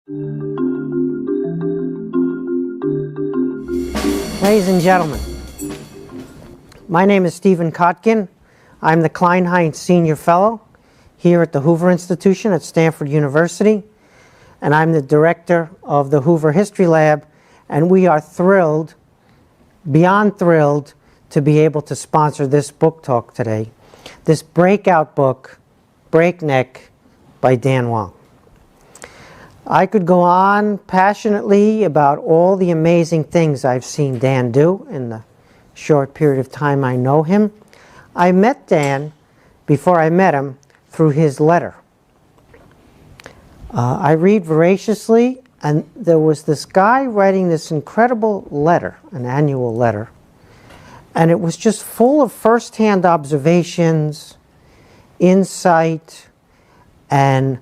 Ladies and gentlemen, my name is Stephen Kotkin. I'm the Kleinheinz Senior Fellow here at the Hoover Institution at Stanford University, and I'm the director of the Hoover History Lab, and we are thrilled, beyond thrilled, to be able to sponsor this book talk today, this breakout book, Breakneck, by Dan Wang. I could go on passionately about all the amazing things I've seen Dan do in the short period of time I know him. I met Dan, before I met him, through his letter. I read voraciously, and there was this guy writing this incredible letter, an annual letter, and it was just full of first-hand observations, insight, and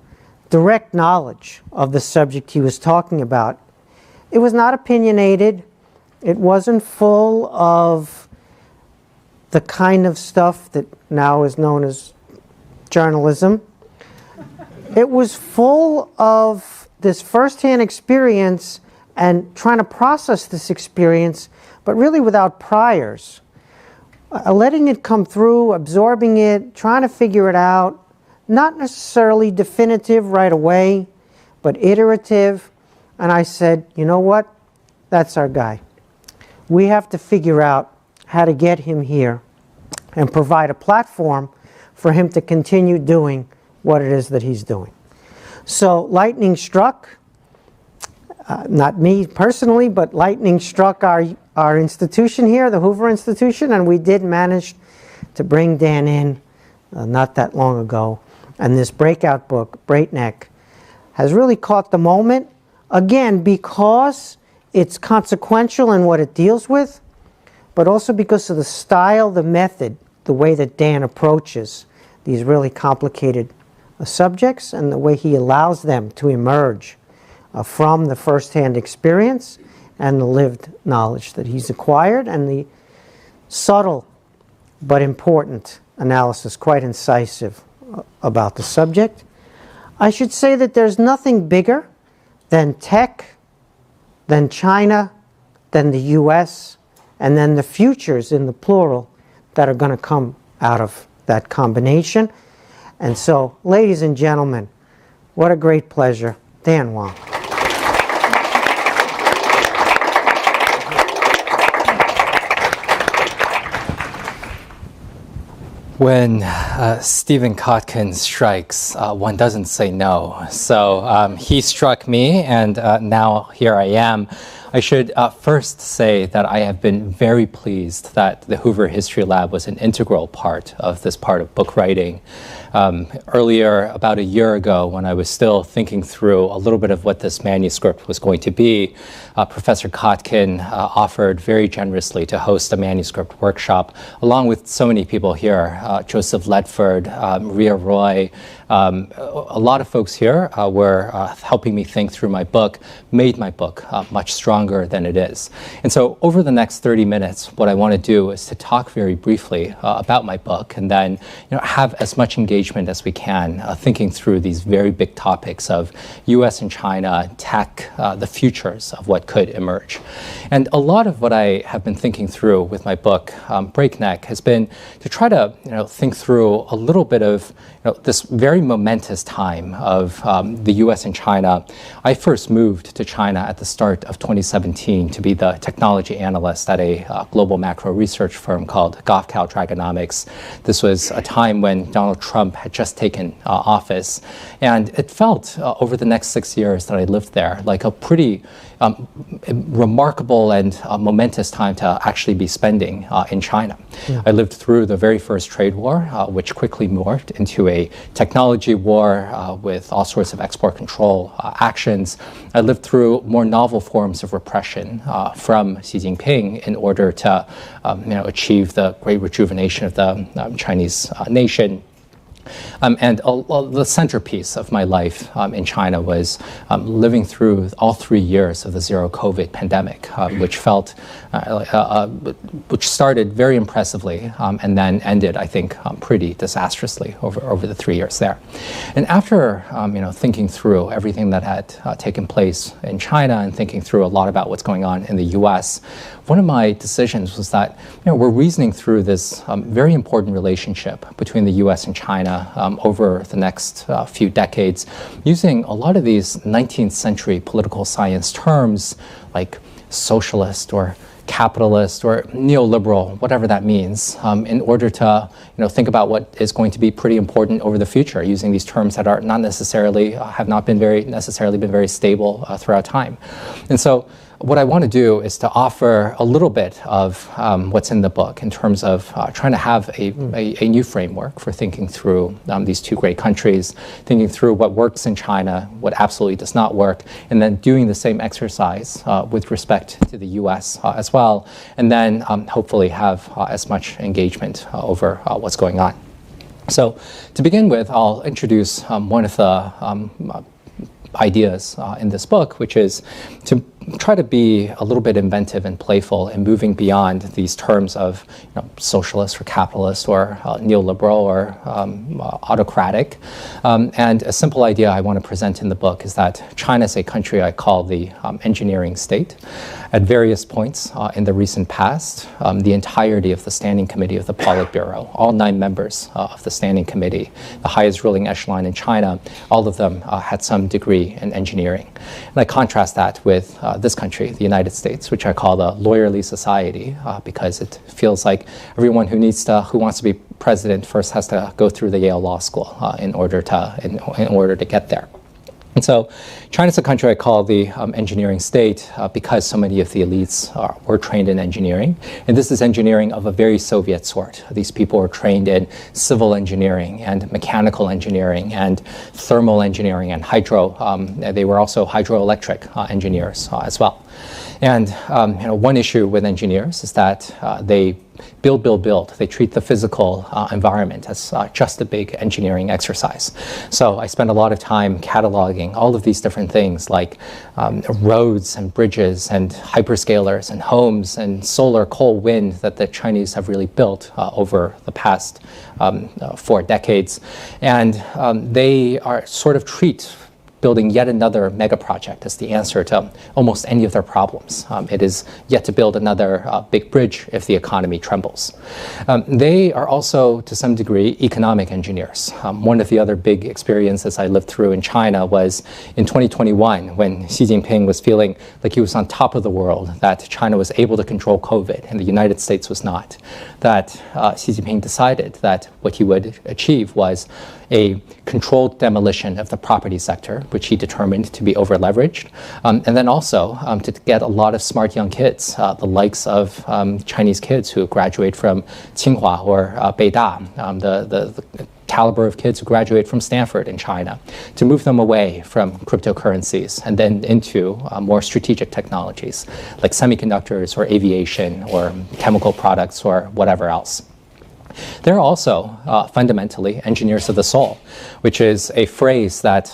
direct knowledge of the subject he was talking about. It was not opinionated. It wasn't full of the kind of stuff that now is known as journalism. It was full of this first-hand experience and trying to process this experience, but really without priors. Letting it come through, absorbing it, trying to figure it out, not necessarily definitive right away, but iterative. And I said, you know what? That's our guy. We have to figure out how to get him here and provide a platform for him to continue doing what it is that he's doing. So lightning struck, not me personally, but lightning struck our institution here, the Hoover Institution, and we did manage to bring Dan in not that long ago. And this breakout book, Breakneck, has really caught the moment, again, because it's consequential in what it deals with, but also because of the style, the method, the way that Dan approaches these really complicated subjects and the way he allows them to emerge from the first-hand experience and the lived knowledge that he's acquired and the subtle but important analysis, quite incisive, about the subject. I should say that there's nothing bigger than tech, than China, than the US, and then the futures in the plural that are going to come out of that combination. And so, ladies and gentlemen, what a great pleasure, Dan Wang. When Stephen Kotkin strikes, one doesn't say no. So he struck me, and now here I am. I should first say that I have been very pleased that the Hoover History Lab was an integral part of this part of book writing. Earlier, about a year ago, when I was still thinking through a little bit of what this manuscript was going to be, Professor Kotkin offered very generously to host a manuscript workshop, along with so many people here, Joseph Ledford, Ria Roy. A lot of folks here were helping me think through my book, made my book much stronger than it is. And so over the next 30 minutes, what I want to do is to talk very briefly about my book, and then have as much engagement as we can, thinking through these very big topics of US and China, tech, the futures of what could emerge. And a lot of what I have been thinking through with my book, Breakneck, has been to try to think through a little bit of this very momentous time of the US and China. I first moved to China at the start of 2017 to be the technology analyst at a global macro research firm called Gofcal Dragonomics. This was a time when Donald Trump had just taken office, and it felt over the next 6 years that I lived there like a pretty remarkable and momentous time to actually be spending in China. Yeah. I lived through the very first trade war, which quickly morphed into a technology war with all sorts of export control actions. I lived through more novel forms of repression from Xi Jinping in order to achieve the great rejuvenation of the Chinese nation. And the centerpiece of my life in China was living through all 3 years of the zero COVID pandemic, which started very impressively and then ended, I think, pretty disastrously over the 3 years there. And after thinking through everything that had taken place in China and thinking through a lot about what's going on in the U.S., one of my decisions was that we're reasoning through this very important relationship between the U.S. and China over the next few decades, using a lot of these 19th century political science terms like socialist or capitalist or neoliberal, whatever that means, in order to think about what is going to be pretty important over the future, using these terms that are not necessarily have not been necessarily been very stable throughout time. And so what I want to do is to offer a little bit of what's in the book in terms of trying to have a new framework for thinking through these two great countries, thinking through what works in China, what absolutely does not work, and then doing the same exercise with respect to the U.S. As well, and then hopefully have as much engagement over what's going on. So to begin with, I'll introduce one of the ideas in this book, which is to try to be a little bit inventive and playful and moving beyond these terms of socialist or capitalist or neoliberal or autocratic. And a simple idea I want to present in the book is that China is a country I call the engineering state. At various points in the recent past, the entirety of the Standing Committee of the Politburo, all 9 members of the Standing Committee, the highest ruling echelon in China, all of them had some degree in engineering. And I contrast that with this country, the United States, which I call the lawyerly society, because it feels like everyone who wants to be president first has to go through the Yale Law School in order to get there. And so China's a country I call the engineering state because so many of the elites were trained in engineering. And this is engineering of a very Soviet sort. These people were trained in civil engineering and mechanical engineering and thermal engineering and they were also hydroelectric engineers as well. And one issue with engineers is that they build. They treat the physical environment as just a big engineering exercise. So I spend a lot of time cataloging all of these different things like roads and bridges and hyperscalers and homes and solar, coal, wind that the Chinese have really built over the past 4 decades. And they are sort of treat building yet another mega project as the answer to almost any of their problems. It is yet to build another big bridge if the economy trembles. They are also, to some degree, economic engineers. One of the other big experiences I lived through in China was in 2021 when Xi Jinping was feeling like he was on top of the world, that China was able to control COVID and the United States was not. That Xi Jinping decided that what he would achieve was a controlled demolition of the property sector, which he determined to be over-leveraged, and then also to get a lot of smart young kids, the likes of Chinese kids who graduate from Tsinghua or Beida, the caliber of kids who graduate from Stanford in China, to move them away from cryptocurrencies and then into more strategic technologies like semiconductors or aviation or chemical products or whatever else. They're also fundamentally engineers of the soul, which is a phrase that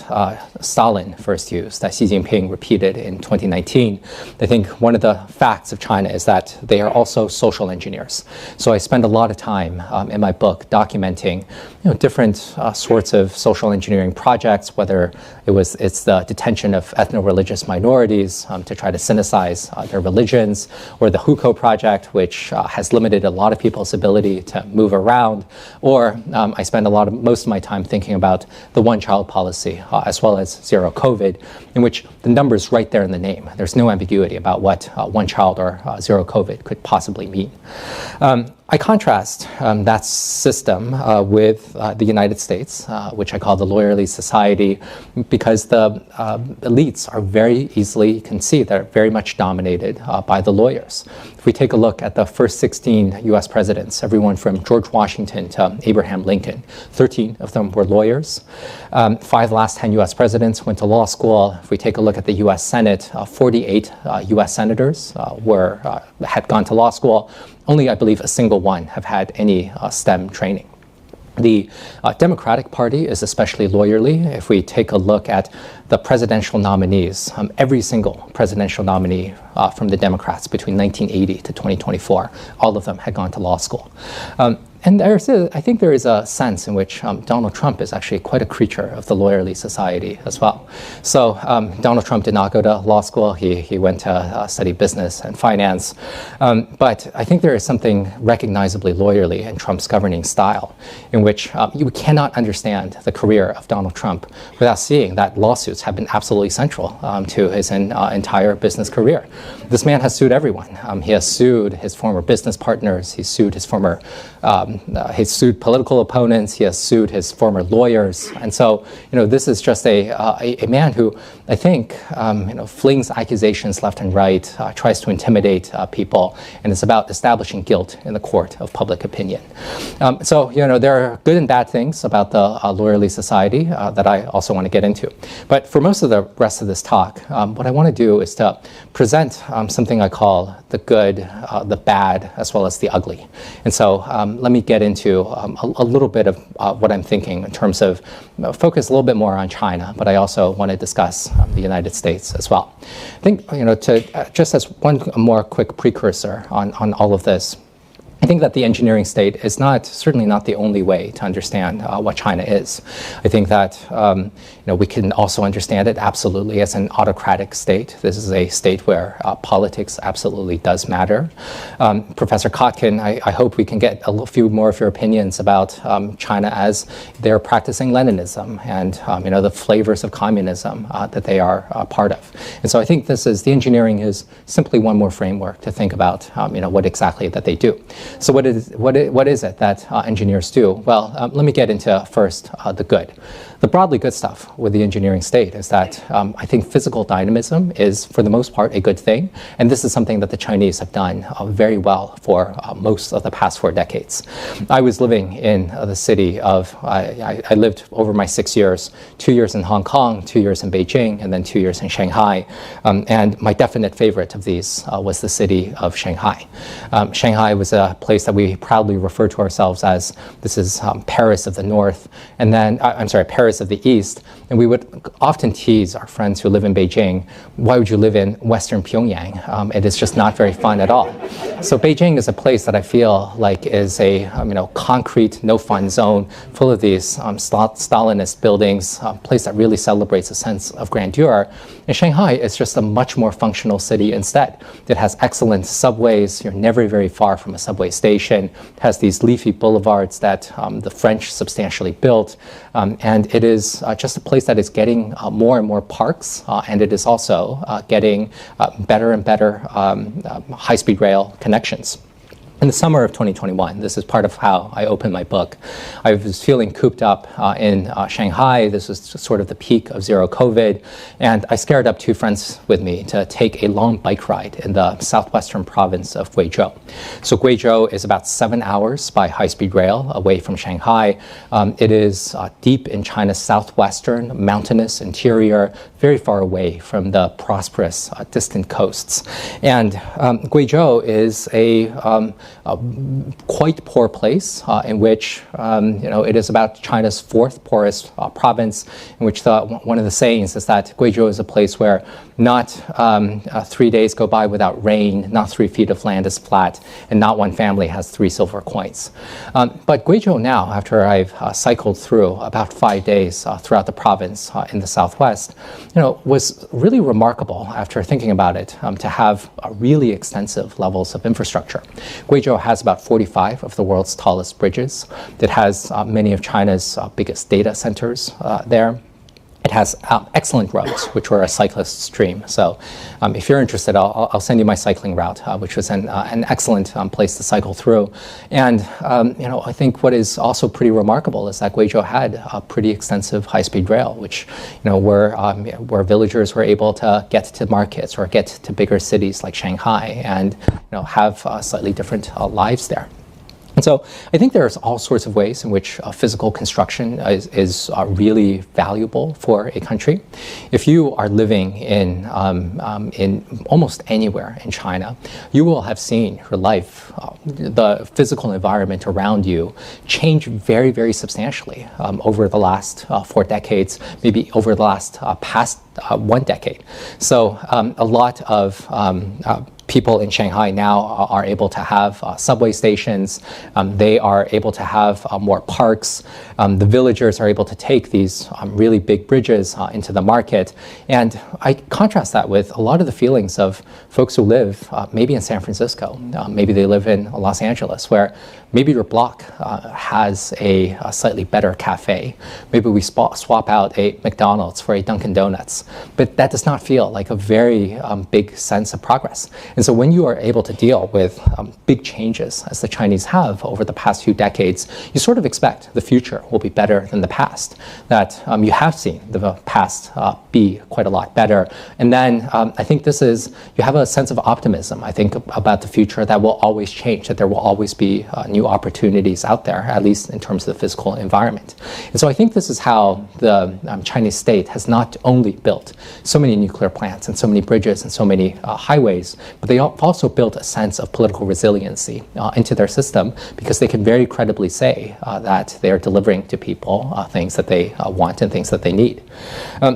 Stalin first used, that Xi Jinping repeated in 2019. I think one of the facts of China is that they are also social engineers. So I spend a lot of time in my book documenting different sorts of social engineering projects, whether it's the detention of ethno-religious minorities to try to synthesize their religions, or the Hukou project, which has limited a lot of people's ability to move around, or I spend most of my time thinking about the one-child policy as well as zero COVID, in which the number's right there in the name. There's no ambiguity about what one child or zero COVID could possibly mean. I contrast that system with the United States, which I call the lawyerly society, because the elites are very easily, you can see, they're very much dominated by the lawyers. If we take a look at the first 16 U.S. presidents, everyone from George Washington to Abraham Lincoln, 13 of them were lawyers. 5 last 10 U.S. presidents went to law school. If we take a look at the U.S. Senate, 48 U.S. senators had gone to law school. Only, I believe, a single one have had any STEM training. The Democratic Party is especially lawyerly. If we take a look at the presidential nominees, every single presidential nominee from the Democrats between 1980 to 2024, all of them had gone to law school. And I think there is a sense in which Donald Trump is actually quite a creature of the lawyerly society as well. So Donald Trump did not go to law school. He went to study business and finance. But I think there is something recognizably lawyerly in Trump's governing style, in which you cannot understand the career of Donald Trump without seeing that lawsuits have been absolutely central to his entire business career. This man has sued everyone. He has sued his former business partners. He's sued his former he's sued political opponents. He has sued his former lawyers. And so, this is just a man who I think, flings accusations left and right, tries to intimidate people, and it's about establishing guilt in the court of public opinion. So, there are good and bad things about the lawyerly society that I also want to get into. But for most of the rest of this talk, what I want to do is to present something I call the good, the bad, as well as the ugly. And so let me get into a little bit of what I'm thinking in terms of focus a little bit more on China, but I also want to discuss the United States as well. I think, just as one more quick precursor on all of this, I think that the engineering state is certainly not the only way to understand what China is. I think that we can also understand it absolutely as an autocratic state. This is a state where politics absolutely does matter. Professor Kotkin, I hope we can get a few more of your opinions about China as they're practicing Leninism and the flavors of communism that they are part of. And so I think the engineering is simply one more framework to think about what exactly that they do. So what is it that engineers do? Well, let me get into first the good. The broadly good stuff with the engineering state is that I think physical dynamism is, for the most part, a good thing. And this is something that the Chinese have done very well for most of the past 4 decades. I was living in the city of, I lived over my 6 years, 2 years in Hong Kong, 2 years in Beijing, and then 2 years in Shanghai. And my definite favorite of these was the city of Shanghai. Shanghai was a place that we proudly refer to ourselves as, this is Paris of the North, and then, Paris of the East, and we would often tease our friends who live in Beijing, why would you live in Western Pyongyang? It is just not very fun at all. So Beijing is a place that I feel like is a concrete, no fun zone, full of these Stalinist buildings, a place that really celebrates a sense of grandeur. And Shanghai is just a much more functional city instead. It has excellent subways. You're never very far from a subway station. It has these leafy boulevards that the French substantially built. And it is just a place that is getting more and more parks, and it is also getting better and better high-speed rail connections. In the summer of 2021, this is part of how I opened my book, I was feeling cooped up in Shanghai. This was sort of the peak of zero COVID, and I scared up 2 friends with me to take a long bike ride in the southwestern province of Guizhou. So Guizhou is about 7 hours by high-speed rail away from Shanghai. It is deep in China's southwestern mountainous interior, very far away from the prosperous distant coasts. And Guizhou is a quite poor place in which it is about China's 4th poorest province, in which one of the sayings is that Guizhou is a place where not 3 days go by without rain, not 3 feet of land is flat, and not one family has 3 silver coins. But Guizhou now, after I've cycled through about 5 days throughout the province in the southwest, was really remarkable after thinking about it to have really extensive levels of infrastructure. Guizhou has about 45 of the world's tallest bridges. It has many of China's biggest data centers there. It has excellent roads, which were a cyclist stream. So if you're interested, I'll send you my cycling route, which was an excellent place to cycle through. And I think what is also pretty remarkable is that Guizhou had a pretty extensive high-speed rail, which where villagers were able to get to markets or get to bigger cities like Shanghai and have slightly different lives there. And so I think there's all sorts of ways in which physical construction is really valuable for a country. If you are living in almost anywhere in China, you will have seen your life, the physical environment around you change very, very substantially over the last 4 decades, maybe over the last past 1 decade. So a lot of people in Shanghai now are able to have subway stations. They are able to have more parks. The villagers are able to take these really big bridges into the market. And I contrast that with a lot of the feelings of folks who live maybe in San Francisco. Maybe they live in Los Angeles, where maybe your block has a slightly better cafe. Maybe we swap out a McDonald's for a Dunkin' Donuts. But that does not feel like a very big sense of progress. And so when you are able to deal with big changes, as the Chinese have over the past few decades, you sort of expect the future will be better than the past, that you have seen the past be quite a lot better. And then I think you have a sense of optimism, I think, about the future that will always change, that there will always be new opportunities out there, at least in terms of the physical environment. And so I think this is how the Chinese state has not only built so many nuclear plants and so many bridges and so many highways, but they have also built a sense of political resiliency into their system, because they can very credibly say that they are delivering to people things that they want and things that they need.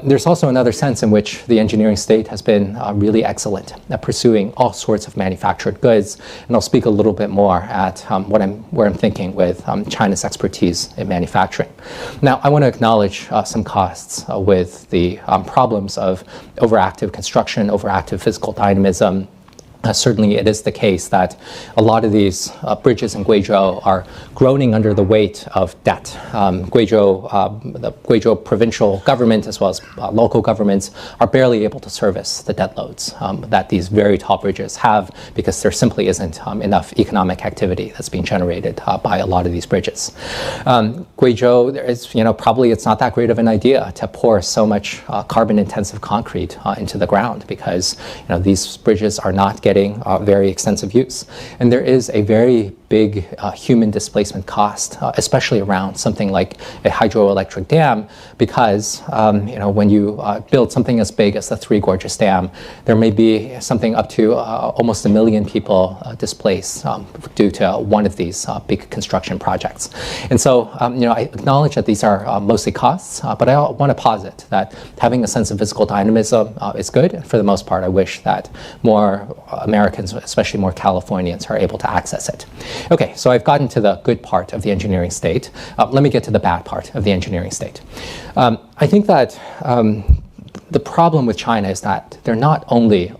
There's also another sense in which the engineering state has been really excellent at pursuing all sorts of manufactured goods, and I'll speak a little bit more at where I'm thinking with China's expertise in manufacturing. Now, I want to acknowledge some costs with the problems of overactive construction, overactive physical dynamism. Certainly it is the case that a lot of these bridges in Guizhou are groaning under the weight of debt. The Guizhou provincial government as well as local governments are barely able to service the debt loads that these very tall bridges have, because there simply isn't enough economic activity that's being generated by a lot of these bridges. Guizhou, there is, probably it's not that great of an idea to pour so much carbon-intensive concrete into the ground, because these bridges are not getting very extensive use. And there is a very big human displacement cost, especially around something like a hydroelectric dam, because when you build something as big as the Three Gorges Dam, there may be something up to almost 1 million people displaced due to one of these big construction projects. And so I acknowledge that these are mostly costs, but I want to posit that having a sense of physical dynamism is good. And for the most part, I wish that more Americans, especially more Californians, are able to access it. Okay, so I've gotten to the good part of the engineering state. Let me get to the bad part of the engineering state. I think that the problem with China is that there are not only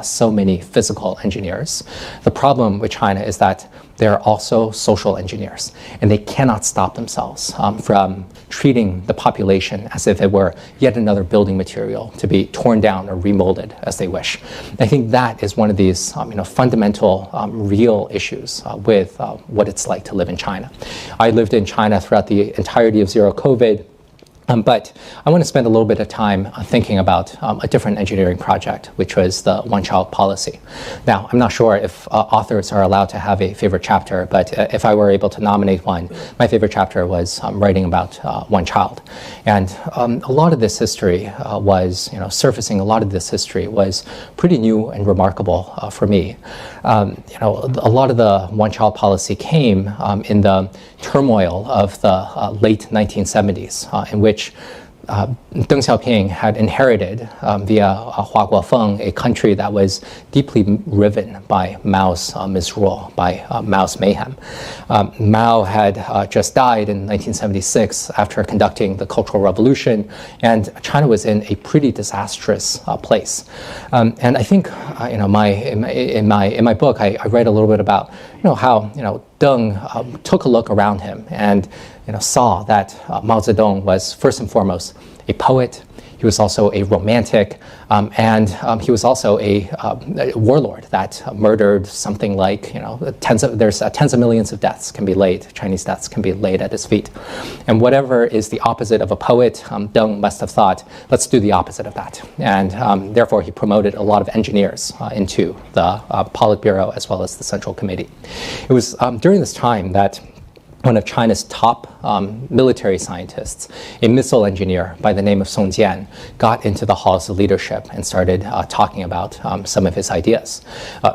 so many physical engineers. The problem with China is that there are also social engineers, and they cannot stop themselves from treating the population as if it were yet another building material to be torn down or remolded as they wish. I think that is one of these fundamental real issues with what it's like to live in China. I lived in China throughout the entirety of zero COVID. But I want to spend a little bit of time thinking about a different engineering project, which was the one-child policy. Now, I'm not sure if authors are allowed to have a favorite chapter, but if I were able to nominate one, my favorite chapter was writing about one child. And a lot of this history was, surfacing a lot of this history was pretty new and remarkable for me. A lot of the one-child policy came in the turmoil of the late 1970s, in which Deng Xiaoping had inherited via Hua Guofeng a country that was deeply riven by Mao's misrule, by Mao's mayhem. Mao had just died in 1976 after conducting the Cultural Revolution, and China was in a pretty disastrous place. And I think, in my book, I write a little bit about how Deng took a look around him and saw that Mao Zedong was first and foremost a poet. He was also a romantic, and he was also a warlord that murdered something like, tens of millions of deaths can be laid, Chinese deaths can be laid at his feet. And whatever is the opposite of a poet, Deng must have thought, let's do the opposite of that. And therefore, he promoted a lot of engineers into the Politburo as well as the Central Committee. It was during this time that one of China's top military scientists, a missile engineer by the name of Song Jian, got into the halls of leadership and started talking about some of his ideas.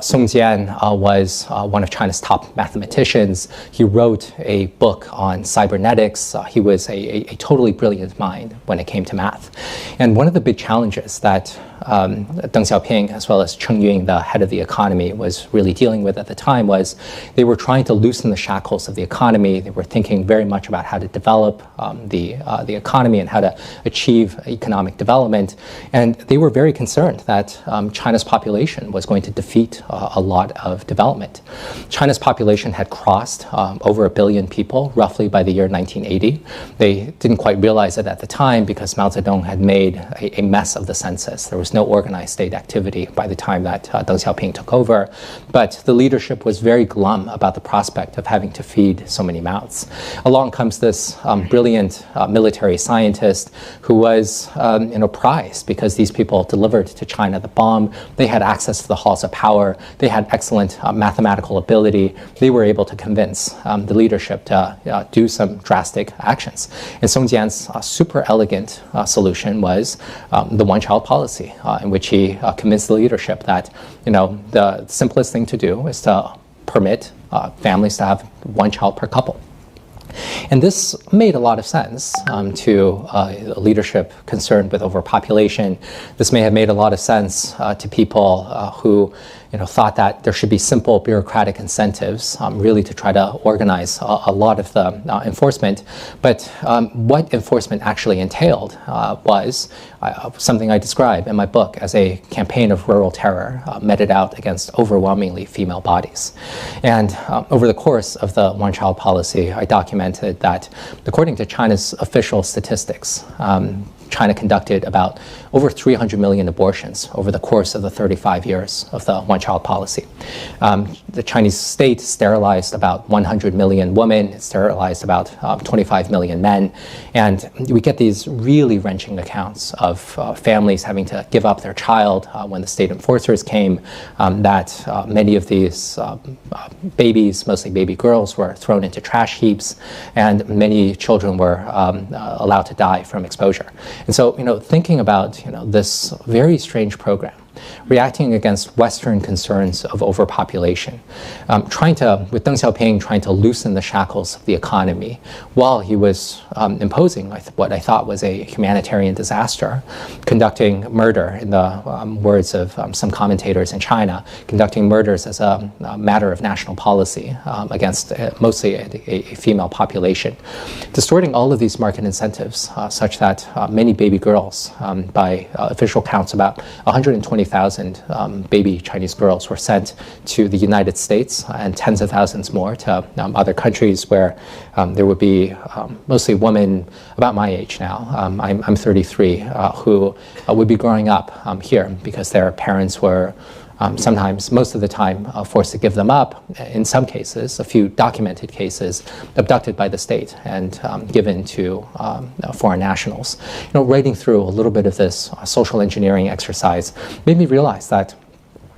Song Jian was one of China's top mathematicians. He wrote a book on cybernetics. He was a totally brilliant mind when it came to math. And one of the big challenges that Deng Xiaoping, as well as Cheng Yun, the head of the economy, was really dealing with at the time was they were trying to loosen the shackles of the economy. They were thinking very much about how to develop the economy and how to achieve economic development. And they were very concerned that China's population was going to defeat a lot of development. China's population had crossed over 1 billion people, roughly by the year 1980. They didn't quite realize it at the time because Mao Zedong had made a mess of the census. There was no organized state activity by the time that Deng Xiaoping took over. But the leadership was very glum about the prospect of having to feed so many mouths. Along comes this brilliant military scientist who was prized because these people delivered to China the bomb. They had access to the halls of power. They had excellent mathematical ability. They were able to convince the leadership to do some drastic actions. And Song Jian's super elegant solution was the one-child policy, in which he convinced the leadership that the simplest thing to do is to permit families to have one child per couple. And this made a lot of sense to leadership concerned with overpopulation. This may have made a lot of sense to people who thought that there should be simple bureaucratic incentives really to try to organize a lot of the enforcement. But what enforcement actually entailed was something I describe in my book as a campaign of rural terror meted out against overwhelmingly female bodies. And over the course of the one-child policy, I documented that according to China's official statistics, China conducted about over 300 million abortions over the course of the 35 years of the one-child policy. The Chinese state sterilized about 100 million women, it sterilized about 25 million men, and we get these really wrenching accounts of families having to give up their child when the state enforcers came, that many of these babies, mostly baby girls, were thrown into trash heaps, and many children were allowed to die from exposure. And so, thinking about, this very strange program, reacting against Western concerns of overpopulation, with Deng Xiaoping trying to loosen the shackles of the economy while he was imposing what I thought was a humanitarian disaster, conducting murder, in the words of some commentators in China, conducting murders as a matter of national policy against mostly a female population, distorting all of these market incentives such that many baby girls, by official counts, about 120,000 baby Chinese girls were sent to the United States and tens of thousands more to other countries where there would be mostly women about my age now. I'm 33, who would be growing up here because their parents were sometimes, most of the time, forced to give them up. In some cases, a few documented cases, abducted by the state and given to foreign nationals. Writing through a little bit of this social engineering exercise made me realize that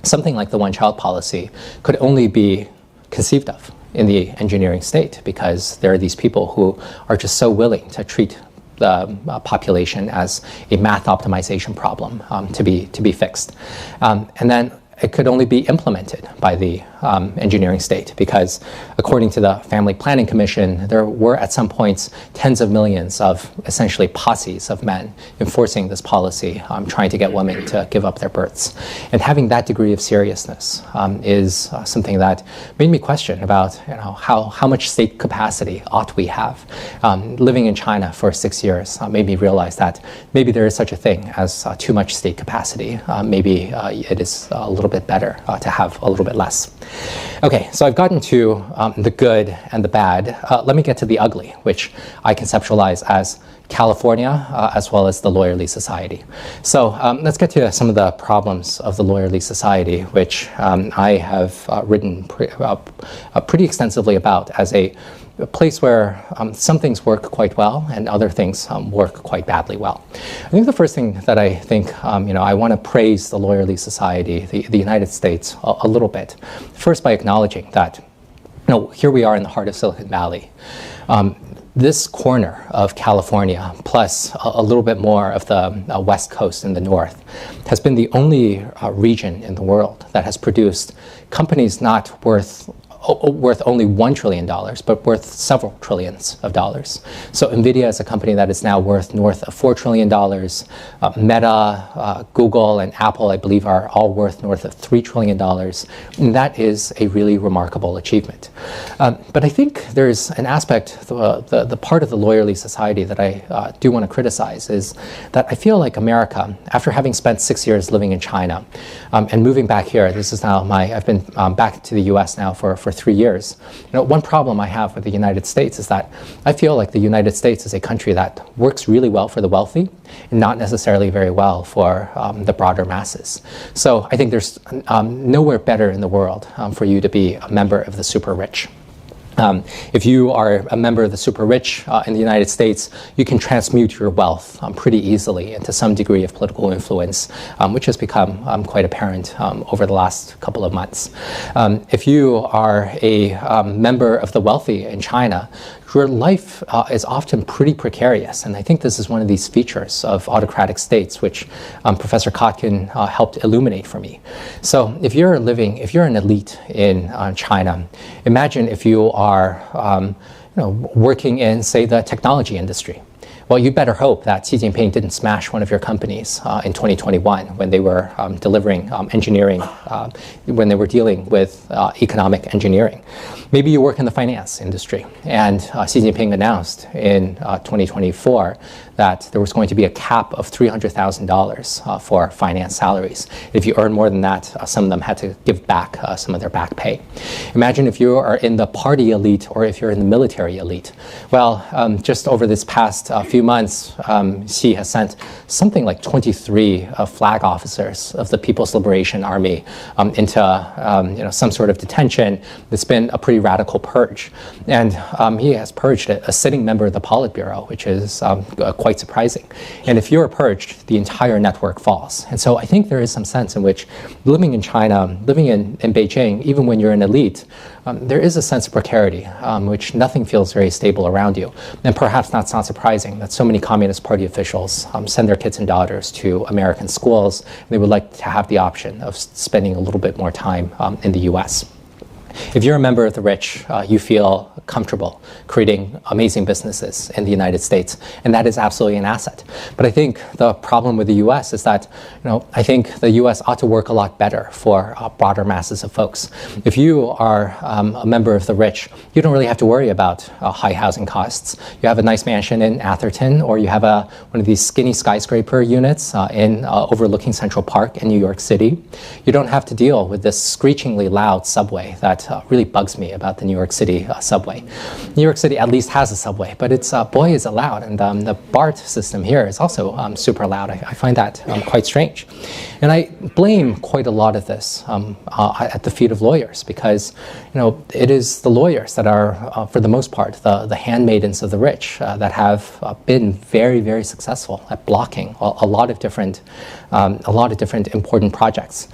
something like the one-child policy could only be conceived of in the engineering state because there are these people who are just so willing to treat the population as a math optimization problem to be fixed. And then it could only be implemented by the engineering state because according to the Family Planning Commission, there were at some points tens of millions of essentially posses of men enforcing this policy, trying to get women to give up their births. And having that degree of seriousness is something that made me question about how much state capacity ought we have. Living in China for 6 years made me realize that maybe there is such a thing as too much state capacity. Maybe it is a little bit better to have a little bit less. Okay, so I've gotten to the good and the bad. Let me get to the ugly, which I conceptualize as California, as well as the Lawyerly Society. So let's get to some of the problems of the Lawyerly Society, which I have written pretty extensively about as a place where some things work quite well and other things work quite badly well. I think the first thing that I think, I want to praise the Lawyerly Society, the United States, a little bit. First, by acknowledging that, here we are in the heart of Silicon Valley. This corner of California, plus a little bit more of the West Coast in the north, has been the only region in the world that has produced companies not worth only $1 trillion, but worth several trillions of dollars. So NVIDIA is a company that is now worth north of $4 trillion. Meta, Google, and Apple, I believe, are all worth north of $3 trillion. And that is a really remarkable achievement. But I think there's an aspect, the part of the Lawyerly Society that I do want to criticize is that I feel like America, after having spent 6 years living in China and moving back here, this is now I've been back to the US now for 3 years. One problem I have with the United States is that I feel like the United States is a country that works really well for the wealthy and not necessarily very well for the broader masses. So I think there's nowhere better in the world for you to be a member of the super rich. If you are a member of the super rich in the United States, you can transmute your wealth pretty easily into some degree of political influence, which has become quite apparent over the last couple of months. If you are a member of the wealthy in China, your life is often pretty precarious, and I think this is one of these features of autocratic states, which Professor Kotkin helped illuminate for me. So if you're an elite in China, imagine if you are working in, say, the technology industry. Well, you better hope that Xi Jinping didn't smash one of your companies in 2021 when they were delivering engineering, when they were dealing with economic engineering. Maybe you work in the finance industry, and Xi Jinping announced in 2024 that there was going to be a cap of $300,000 for finance salaries. If you earn more than that, some of them had to give back some of their back pay. Imagine if you are in the party elite or if you're in the military elite. Well, just over this past few months, Xi has sent something like 23 flag officers of the People's Liberation Army into some sort of detention. It's been a pretty radical purge. And he has purged a sitting member of the Politburo, which is quite surprising. And if you're purged, the entire network falls. And so I think there is some sense in which living in China, living in Beijing, even when you're an elite, there is a sense of precarity, which nothing feels very stable around you. And perhaps that's not surprising that so many Communist Party officials send their kids and daughters to American schools. They would like to have the option of spending a little bit more time in the US. If you're a member of the rich, you feel comfortable creating amazing businesses in the United States, and that is absolutely an asset. But I think the problem with the U.S. is that, I think the U.S. ought to work a lot better for broader masses of folks. If you are a member of the rich, you don't really have to worry about high housing costs. You have a nice mansion in Atherton, or you have one of these skinny skyscraper units overlooking Central Park in New York City. You don't have to deal with this screechingly loud subway that really bugs me about the New York City subway. New York City at least has a subway, but it's boy is it loud, and the BART system here is also super loud. I find that quite strange. And I blame quite a lot of this at the feet of lawyers, because it is the lawyers that are, for the most part, the handmaidens of the rich that have been very, very successful at blocking a lot of different important projects.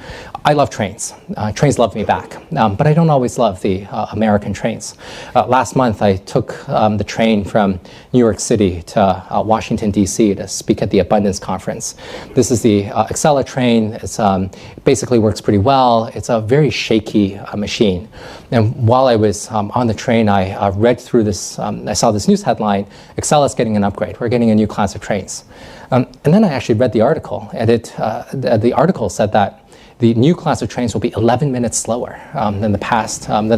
I love trains. Trains love me back, but I don't always love the American trains. Last month, I took the train from New York City to Washington, D.C. to speak at the Abundance Conference. This is the Acela train. It basically works pretty well. It's a very shaky machine. And while I was on the train, I read through this. I saw this news headline: Acela is getting an upgrade. We're getting a new class of trains. And then I actually read the article, and the article said that the new class of trains will be 11 minutes slower than the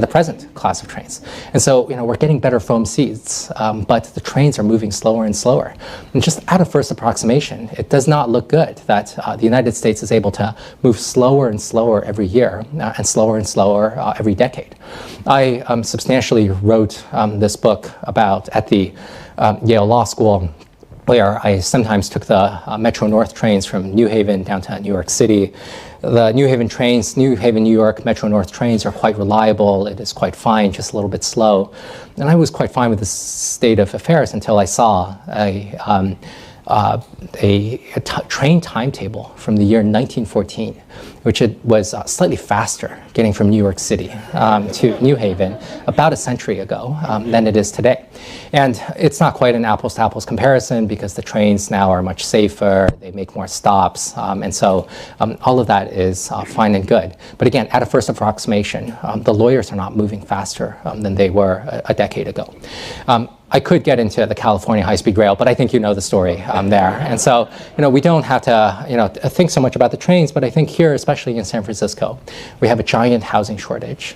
present class of trains. And so, we're getting better foam seats, but the trains are moving slower and slower. And just at a first approximation, it does not look good that the United States is able to move slower and slower every year and slower every decade. I substantially wrote this book at the Yale Law School, where I sometimes took the Metro North trains from New Haven down to New York City. The New Haven, New York Metro North trains are quite reliable. It is quite fine, just a little bit slow. And I was quite fine with this state of affairs until I saw a train timetable from the year 1914, which it was slightly faster getting from New York City to New Haven about a century ago than it is today. And it's not quite an apples-to-apples comparison because the trains now are much safer, they make more stops, and so all of that is fine and good. But again, at a first approximation, the lawyers are not moving faster than they were a decade ago. I could get into the California high-speed rail, but I think you know the story there. And so, we don't have to, think so much about the trains, but I think here, especially in San Francisco, we have a giant housing shortage.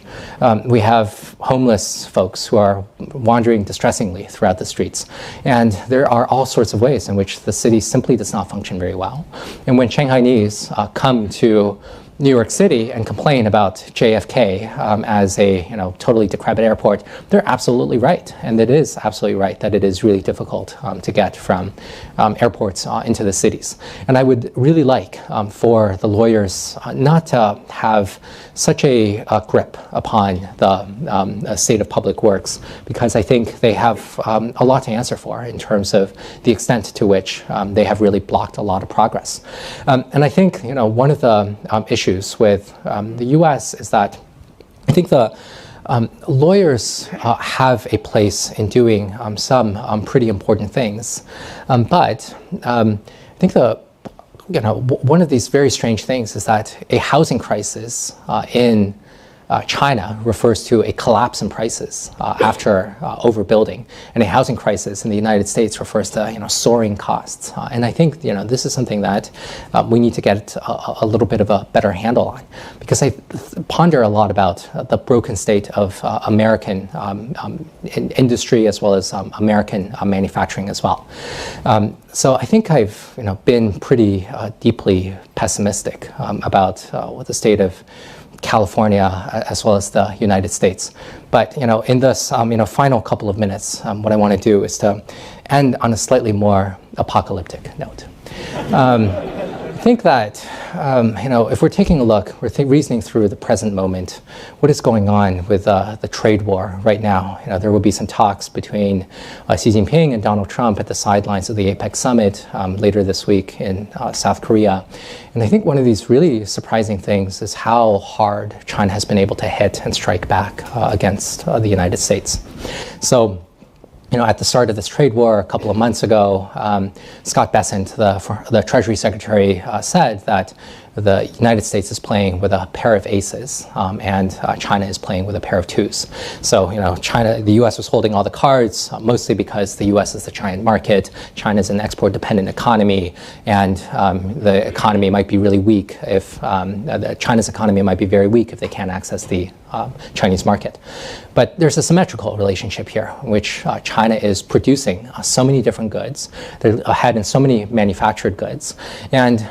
We have homeless folks who are wandering distressingly throughout the streets. And there are all sorts of ways in which the city simply does not function very well. And when Shanghainese come to New York City and complain about JFK as a totally decrepit airport, they're absolutely right. And it is absolutely right that it is really difficult to get from airports into the cities. And I would really like for the lawyers not to have such a grip upon the state of public works, because I think they have a lot to answer for in terms of the extent to which they have really blocked a lot of progress. And I think one of the issues with the U.S. is that I think the lawyers have a place in doing some pretty important things, but I think one of these very strange things is that a housing crisis in China refers to a collapse in prices after overbuilding, and a housing crisis in the United States refers to soaring costs. And I think this is something that we need to get a little bit of a better handle on, because I ponder a lot about the broken state of American industry as well as American manufacturing as well. So I think I've been pretty deeply pessimistic about what the state of California as well as the United States. But in this final couple of minutes, what I want to do is to end on a slightly more apocalyptic note. I think that if we're taking a look, we're reasoning through the present moment, what is going on with the trade war right now. There will be some talks between Xi Jinping and Donald Trump at the sidelines of the APEC summit later this week in South Korea. And I think one of these really surprising things is how hard China has been able to hit and strike back against the United States. So, at the start of this trade war a couple of months ago, Scott Bessent, the Treasury Secretary, said that the United States is playing with a pair of aces, and China is playing with a pair of twos. So, the U.S. was holding all the cards, mostly because the U.S. is the giant market. China is an export-dependent economy, and the economy might be really weak if China's economy might be very weak if they can't access the Chinese market. But there's a symmetrical relationship here, in which China is producing so many different goods. They're ahead in so many manufactured goods, and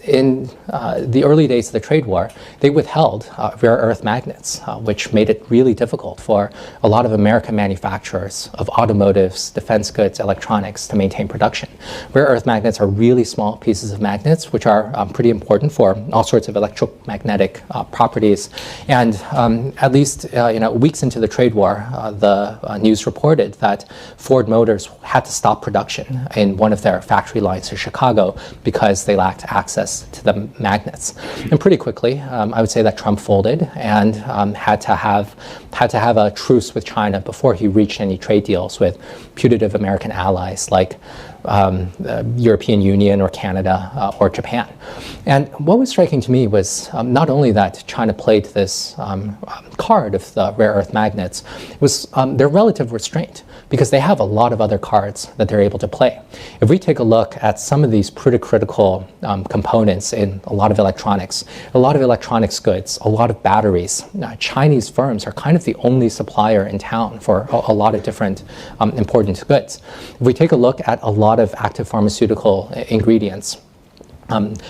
in the early days of the trade war, they withheld rare earth magnets, which made it really difficult for a lot of American manufacturers of automotives, defense goods, electronics to maintain production. Rare earth magnets are really small pieces of magnets, which are pretty important for all sorts of electromagnetic properties. And at least weeks into the trade war, the news reported that Ford Motors had to stop production in one of their factory lines in Chicago because they lacked access to the magnets. And pretty quickly, I would say that Trump folded and had to have a truce with China before he reached any trade deals with putative American allies like European Union or Canada or Japan. And what was striking to me was not only that China played this card of the rare earth magnets, was their relative restraint, because they have a lot of other cards that they're able to play. If we take a look at some of these pretty critical components in a lot of electronics goods, a lot of batteries, Chinese firms are kind of the only supplier in town for a lot of different important goods. If we take a look at a lot of active pharmaceutical ingredients,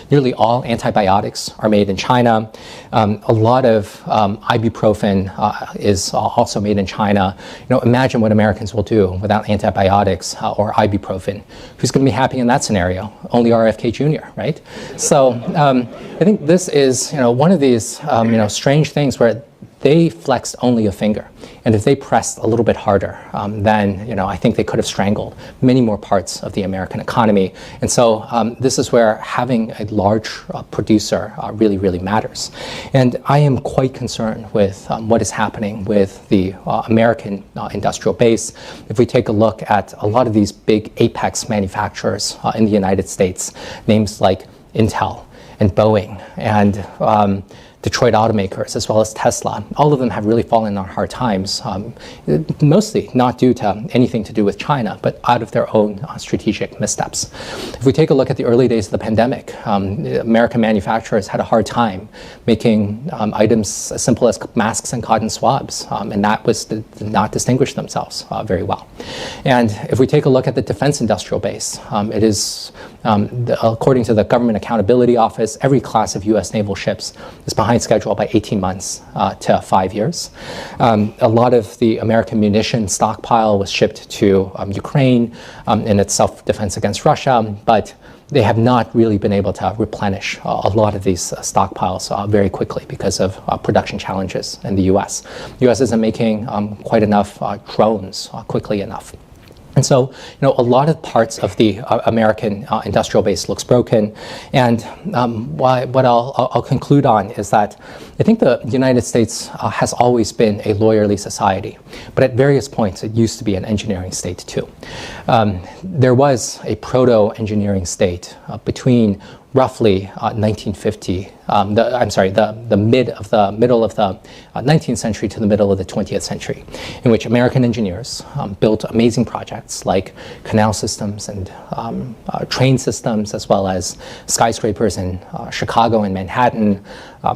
nearly all antibiotics are made in China. A lot of ibuprofen is also made in China. Imagine what Americans will do without antibiotics or ibuprofen. Who's going to be happy in that scenario? Only RFK Jr., right? So I think this is one of these strange things where they flexed only a finger. And if they pressed a little bit harder, then I think they could have strangled many more parts of the American economy. And so this is where having a large producer really, really matters. And I am quite concerned with what is happening with the American industrial base. If we take a look at a lot of these big apex manufacturers in the United States, names like Intel and Boeing and Detroit automakers, as well as Tesla, all of them have really fallen on hard times, mostly not due to anything to do with China, but out of their own strategic missteps. If we take a look at the early days of the pandemic, American manufacturers had a hard time making items as simple as masks and cotton swabs, and that did not distinguish themselves very well. And if we take a look at the defense industrial base, it is, according to the Government Accountability Office, every class of U.S. naval ships is behind schedule by 18 months to 5 years. A lot of the American munition stockpile was shipped to Ukraine in its self-defense against Russia, but they have not really been able to replenish a lot of these stockpiles very quickly because of production challenges in the U.S. The U.S. isn't making quite enough drones quickly enough. And so, a lot of parts of the American industrial base looks broken. And what I'll conclude on is that I think the United States has always been a lawyerly society, but at various points it used to be an engineering state too. There was a proto-engineering state between roughly 1950, the middle of the 19th century to the middle of the 20th century, in which American engineers built amazing projects like canal systems and train systems, as well as skyscrapers in Chicago and Manhattan,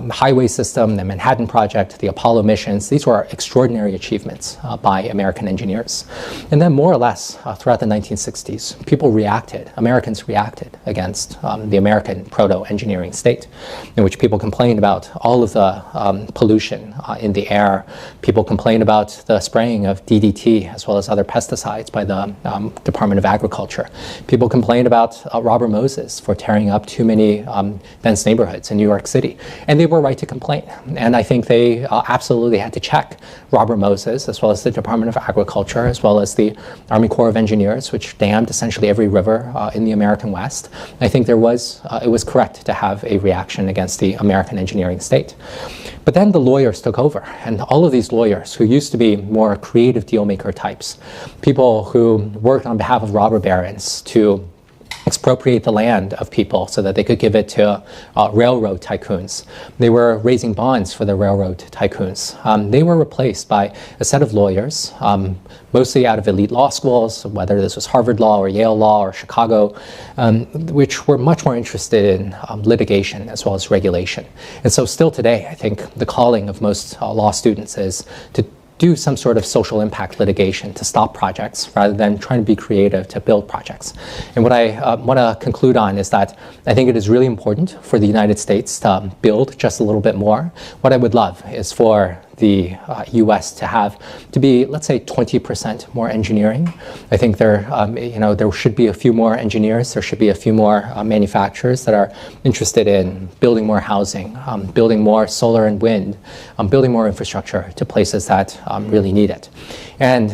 highway system, the Manhattan Project, the Apollo missions. These were extraordinary achievements by American engineers. And then more or less throughout the 1960s, Americans reacted against the American proto-engineering state, in which people complained about all of the pollution in the air. People complained about the spraying of DDT as well as other pesticides by the Department of Agriculture. People complained about Robert Moses for tearing up too many dense neighborhoods in New York City. And they were right to complain. And I think they absolutely had to check Robert Moses, as well as the Department of Agriculture, as well as the Army Corps of Engineers, which dammed essentially every river in the American West. I think it was correct to have a reaction against the American engineering state. But then the lawyers took over, and all of these lawyers who used to be more creative dealmaker types, people who worked on behalf of robber barons to expropriate the land of people so that they could give it to railroad tycoons. They were raising bonds for the railroad tycoons. They were replaced by a set of lawyers, mostly out of elite law schools, whether this was Harvard Law or Yale Law or Chicago, which were much more interested in litigation as well as regulation. And so still today, I think the calling of most law students is to do some sort of social impact litigation to stop projects rather than trying to be creative to build projects. And what I want to conclude on is that I think it is really important for the United States to build just a little bit more. What I would love is for the U.S. to be, let's say, 20% more engineering. I think there should be a few more engineers. There should be a few more manufacturers that are interested in building more housing, building more solar and wind, building more infrastructure to places that really need it. And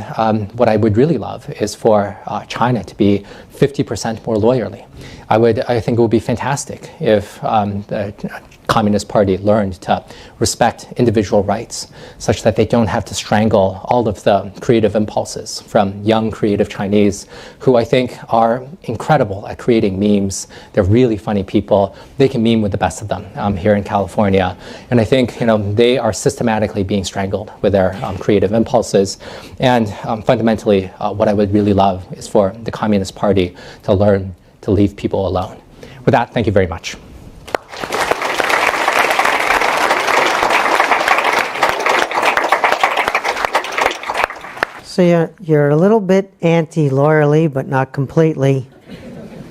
what I would really love is for China to be 50% more lawyerly. I think it would be fantastic if the Communist Party learned to respect individual rights such that they don't have to strangle all of the creative impulses from young creative Chinese who I think are incredible at creating memes. They're really funny people. They can meme with the best of them here in California. And I think they are systematically being strangled with their creative impulses. And fundamentally, what I would really love is for the Communist Party to learn to leave people alone. With that, thank you very much. So you're a little bit anti-lawyerly, but not completely.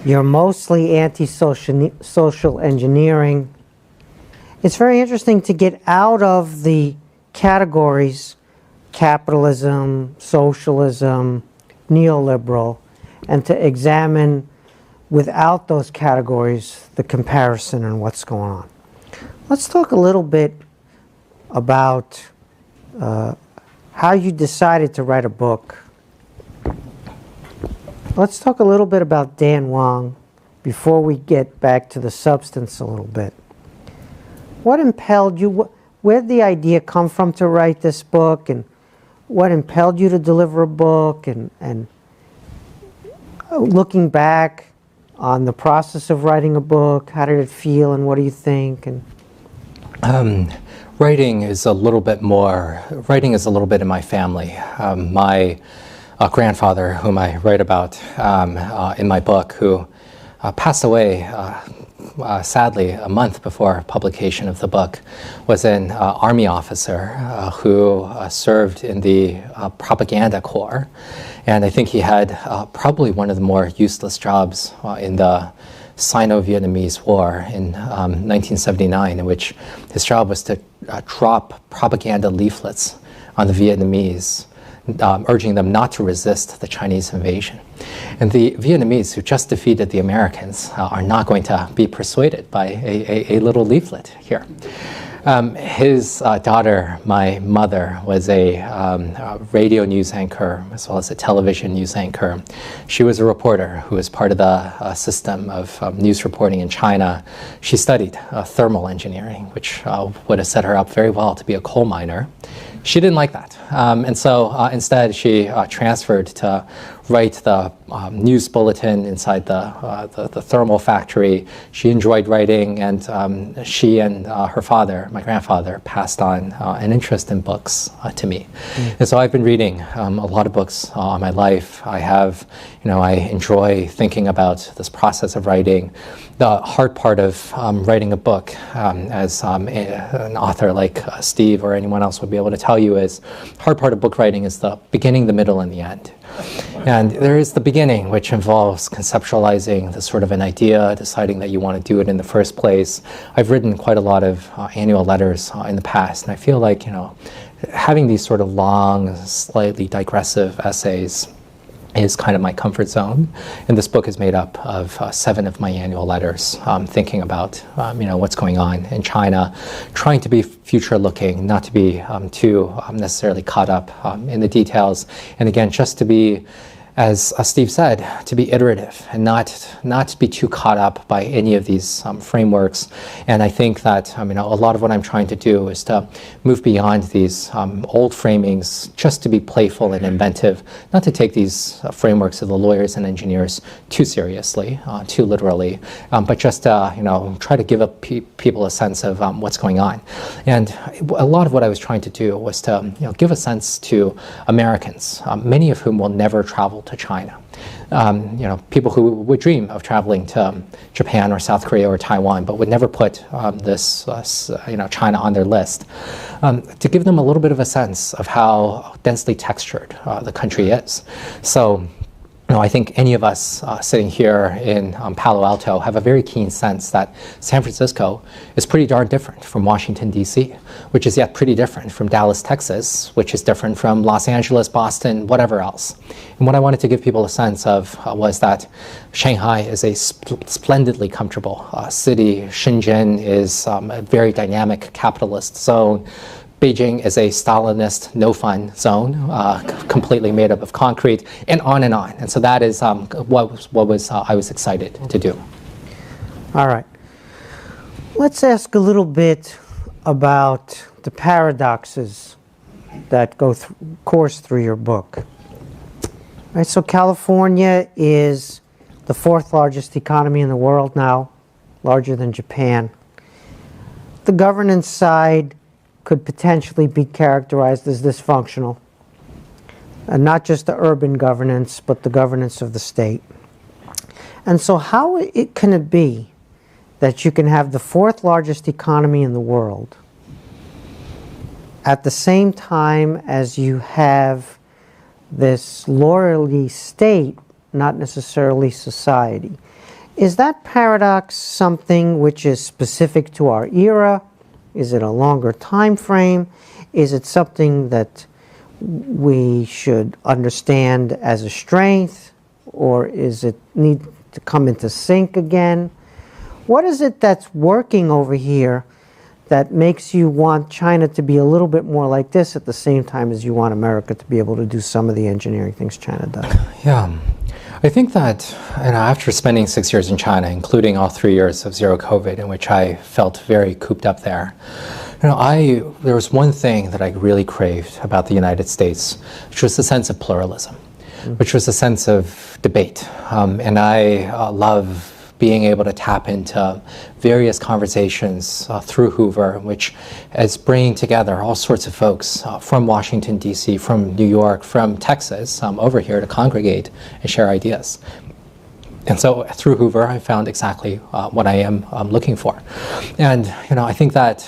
You're mostly anti-social engineering. It's very interesting to get out of the categories capitalism, socialism, neoliberal, and to examine without those categories the comparison and what's going on. Let's talk a little bit about how you decided to write a book. Let's talk a little bit about Dan Wang before we get back to the substance a little bit. What impelled you, where did the idea come from to write this book, and what impelled you to deliver a book, and looking back on the process of writing a book, how did it feel and what do you think? And writing is a little bit in my family. My grandfather, whom I write about in my book, who passed away sadly a month before publication of the book, was an army officer who served in the propaganda corps. And I think he had probably one of the more useless jobs in the Sino-Vietnamese War in 1979, in which his job was to drop propaganda leaflets on the Vietnamese, urging them not to resist the Chinese invasion. And the Vietnamese, who just defeated the Americans, are not going to be persuaded by a little leaflet here. His daughter, my mother, was a radio news anchor as well as a television news anchor. She was a reporter who was part of the system of news reporting in China. She studied thermal engineering, which would have set her up very well to be a coal miner. She didn't like that. And so instead she transferred to write the news bulletin inside the thermal factory. She enjoyed writing, and she and her father, my grandfather, passed on an interest in books to me. And so I've been reading a lot of books all my life. I enjoy thinking about this process of writing. The hard part of writing a book, as an author like Steve or anyone else would be able to tell you, is hard part of book writing is the beginning, the middle, and the end. And there is the beginning, which involves conceptualizing the sort of an idea, deciding that you want to do it in the first place. I've written quite a lot of annual letters in the past, and I feel like, having these sort of long, slightly digressive essays is kind of my comfort zone. And this book is made up of 7 of my annual letters, thinking about what's going on in China, trying to be future looking, not to be too necessarily caught up in the details, and again, just to be, as Steve said, to be iterative and not be too caught up by any of these frameworks. And I think that a lot of what I'm trying to do is to move beyond these old framings, just to be playful and inventive, not to take these frameworks of the lawyers and engineers too seriously, too literally, but just try to give up people a sense of what's going on. And a lot of what I was trying to do was to give a sense to Americans, many of whom will never travel to China. People who would dream of traveling to Japan or South Korea or Taiwan, but would never put China on their list, to give them a little bit of a sense of how densely textured the country is. So, I think any of us sitting here in Palo Alto have a very keen sense that San Francisco is pretty darn different from Washington, D.C., which is yet pretty different from Dallas, Texas, which is different from Los Angeles, Boston, whatever else. And what I wanted to give people a sense of was that Shanghai is a splendidly comfortable city. Shenzhen is a very dynamic capitalist zone. Beijing is a Stalinist, no-fun zone, completely made up of concrete, and on and on. And so that is what I was excited to do. All right. Let's ask a little bit about the paradoxes that course through your book. Right, so California is the fourth largest economy in the world now, larger than Japan. The governance side could potentially be characterized as dysfunctional. And not just the urban governance, but the governance of the state. And so how can it be that you can have the fourth largest economy in the world at the same time as you have this lawyerly state, not necessarily society? Is that paradox something which is specific to our era? Is it a longer time frame? Is it something that we should understand as a strength, or is it need to come into sync again? What is it that's working over here that makes you want China to be a little bit more like this at the same time as you want America to be able to do some of the engineering things China does? Yeah. I think that after spending 6 years in China, including all 3 years of zero COVID, in which I felt very cooped up there, there was one thing that I really craved about the United States, which was the sense of pluralism, which was a sense of debate. And I love being able to tap into various conversations through Hoover, which is bringing together all sorts of folks from Washington, D.C., from New York, from Texas, over here to congregate and share ideas. And so through Hoover, I found exactly what I am looking for. And I think that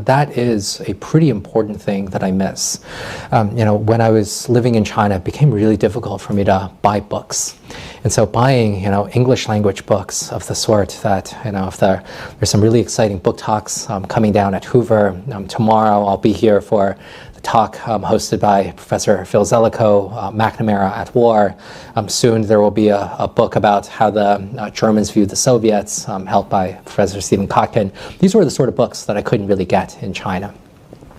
that is a pretty important thing that I miss. When I was living in China, it became really difficult for me to buy books. And so buying English language books of the sort that there's some really exciting book talks coming down at Hoover. Tomorrow I'll be here for talk hosted by Professor Phil Zelikow, McNamara at War. Soon there will be a book about how the Germans viewed the Soviets, held by Professor Stephen Kotkin. These were the sort of books that I couldn't really get in China.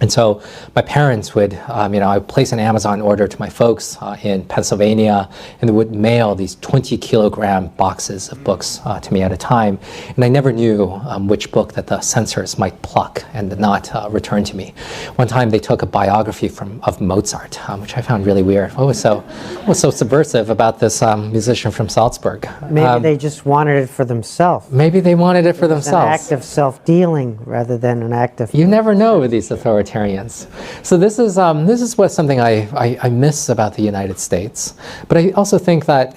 And so my parents would, I would place an Amazon order to my folks in Pennsylvania, and they would mail these 20-kilogram boxes of books to me at a time. And I never knew which book that the censors might pluck and not return to me. One time they took a biography of Mozart, which I found really weird. What was so subversive about this musician from Salzburg? Maybe they just wanted it for themselves. Maybe they wanted it for themselves. An act of self-dealing rather than an act of... You never know with these authoritarians. So this is something I miss about the United States. But I also think that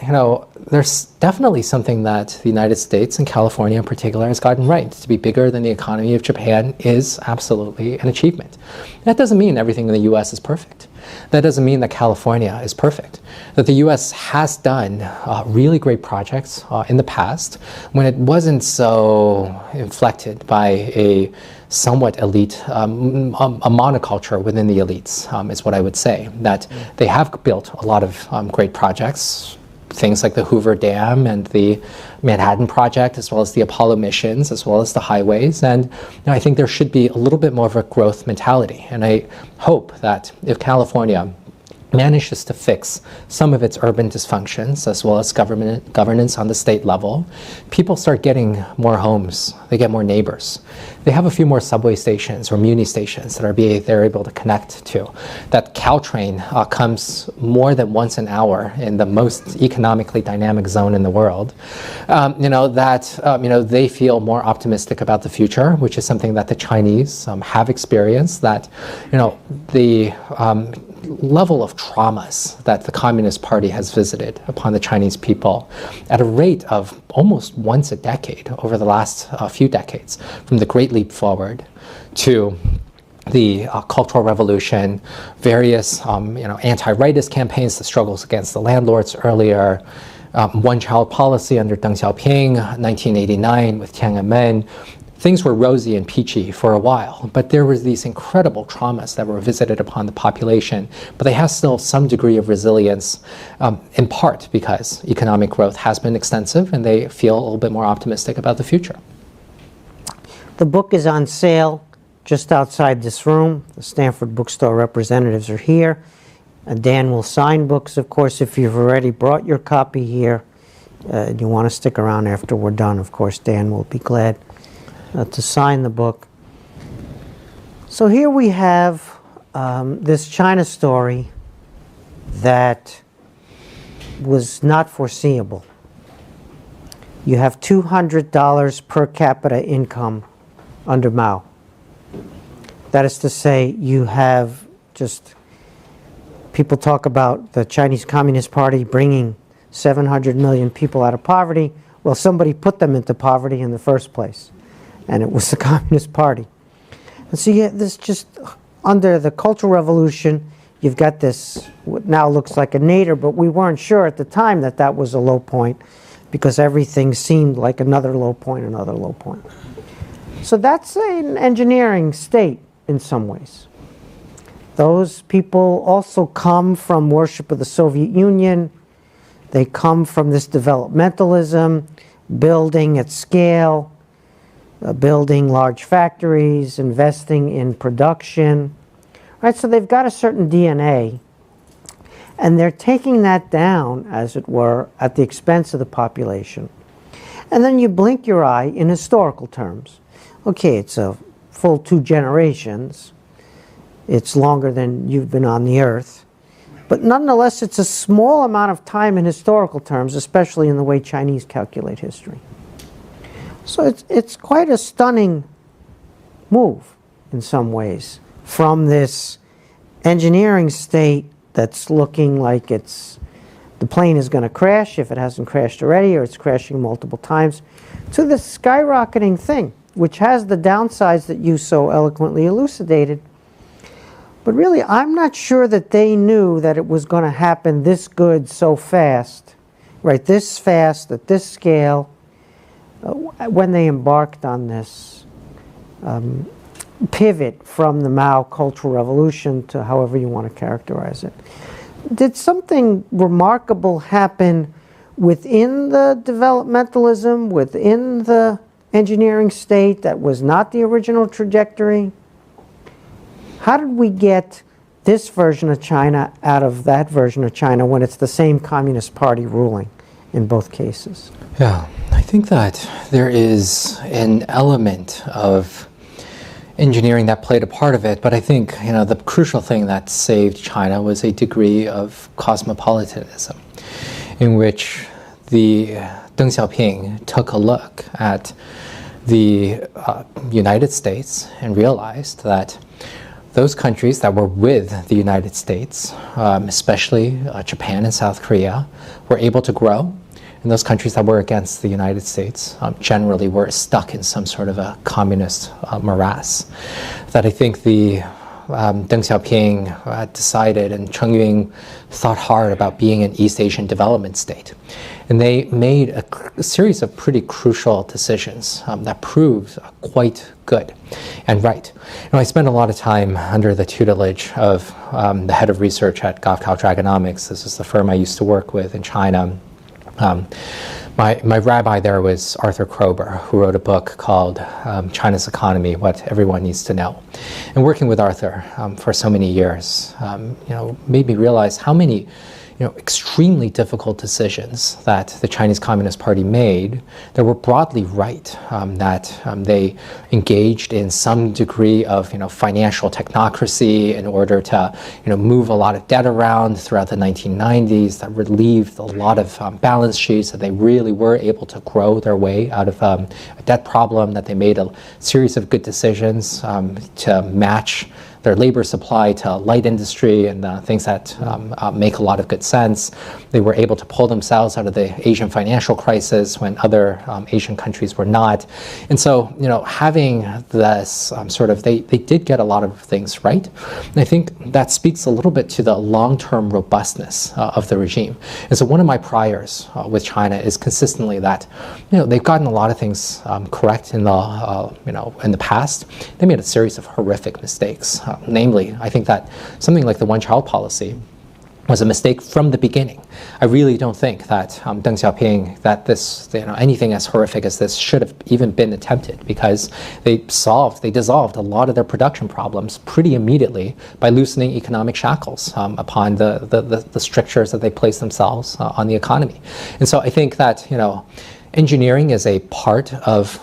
there's definitely something that the United States and California in particular has gotten right. To be bigger than the economy of Japan is absolutely an achievement. That doesn't mean everything in the U.S. is perfect. That doesn't mean that California is perfect. That the U.S. has done really great projects in the past when it wasn't so inflected by a somewhat elite, a monoculture within the elites, is what I would say. That they have built a lot of great projects, things like the Hoover Dam and the Manhattan Project, as well as the Apollo missions, as well as the highways. And I think there should be a little bit more of a growth mentality. And I hope that if California manages to fix some of its urban dysfunctions, as well as governance on the state level, people start getting more homes, they get more neighbors. They have a few more subway stations or muni stations that they're able to connect to. That Caltrain comes more than once an hour in the most economically dynamic zone in the world. They feel more optimistic about the future, which is something that the Chinese have experienced, that the level of traumas that the Communist Party has visited upon the Chinese people at a rate of almost once a decade over the last few decades, from the Great Leap Forward to the Cultural Revolution, various anti-rightist campaigns, the struggles against the landlords earlier, one-child policy under Deng Xiaoping, 1989 with Tiananmen. Things were rosy and peachy for a while, but there were these incredible traumas that were visited upon the population. But they have still some degree of resilience, in part because economic growth has been extensive and they feel a little bit more optimistic about the future. The book is on sale just outside this room. The Stanford bookstore representatives are here. Dan will sign books, of course, if you've already brought your copy here. And you want to stick around after we're done, of course, Dan will be glad to sign the book. So here we have this China story that was not foreseeable. You have $200 per capita income under Mao. That is to say, you have just, people talk about the Chinese Communist Party bringing 700 million people out of poverty. Well, somebody put them into poverty in the first place, and it was the Communist Party. And so you have this just, under the Cultural Revolution, you've got this, what now looks like a nadir, but we weren't sure at the time that that was a low point, because everything seemed like another low point, another low point. So that's an engineering state in some ways. Those people also come from worship of the Soviet Union. They come from this developmentalism, building at scale, building large factories, investing in production. Right, so they've got a certain DNA, and they're taking that down, as it were, at the expense of the population. And then you blink your eye in historical terms. Okay, it's a full 2 generations. It's longer than you've been on the earth. But nonetheless, it's a small amount of time in historical terms, especially in the way Chinese calculate history. So it's quite a stunning move in some ways from this engineering state that's looking like the plane is going to crash if it hasn't crashed already, or it's crashing multiple times, to this skyrocketing thing, which has the downsides that you so eloquently elucidated. But really, I'm not sure that they knew that it was going to happen this good so fast, right? This fast, at this scale, when they embarked on this pivot from the Mao Cultural Revolution to however you want to characterize it. Did something remarkable happen within the developmentalism, within the engineering state that was not the original trajectory? How did we get this version of China out of that version of China when it's the same Communist Party ruling in both cases? Yeah, I think that there is an element of engineering that played a part of it, but I think the crucial thing that saved China was a degree of cosmopolitanism, in which the Deng Xiaoping took a look at the United States and realized that those countries that were with the United States, especially Japan and South Korea, were able to grow. And those countries that were against the United States generally were stuck in some sort of a communist morass. That I think the Deng Xiaoping decided, and Cheng Yun thought hard about being an East Asian development state. And they made a series of pretty crucial decisions that proved quite good and right. I spent a lot of time under the tutelage of the head of research at Gofcal Dragonomics. This is the firm I used to work with in China. My rabbi there was Arthur Kroeber, who wrote a book called China's Economy, What Everyone Needs to Know. And working with Arthur for so many years, made me realize how many extremely difficult decisions that the Chinese Communist Party made that were broadly right, that they engaged in some degree of financial technocracy in order to move a lot of debt around throughout the 1990s, that relieved a lot of balance sheets, that they really were able to grow their way out of a debt problem, that they made a series of good decisions to match their labor supply to light industry and things that make a lot of good sense. They were able to pull themselves out of the Asian financial crisis when other Asian countries were not. And so, having this they did get a lot of things right. And I think that speaks a little bit to the long-term robustness of the regime. And so one of my priors with China is consistently that, they've gotten a lot of things correct in the past. They made a series of horrific mistakes. Namely, I think that something like the one-child policy was a mistake from the beginning. I really don't think that Deng Xiaoping, that this, anything as horrific as this should have even been attempted, because they dissolved a lot of their production problems pretty immediately by loosening economic shackles upon the strictures that they placed themselves on the economy. And so I think that, engineering is a part of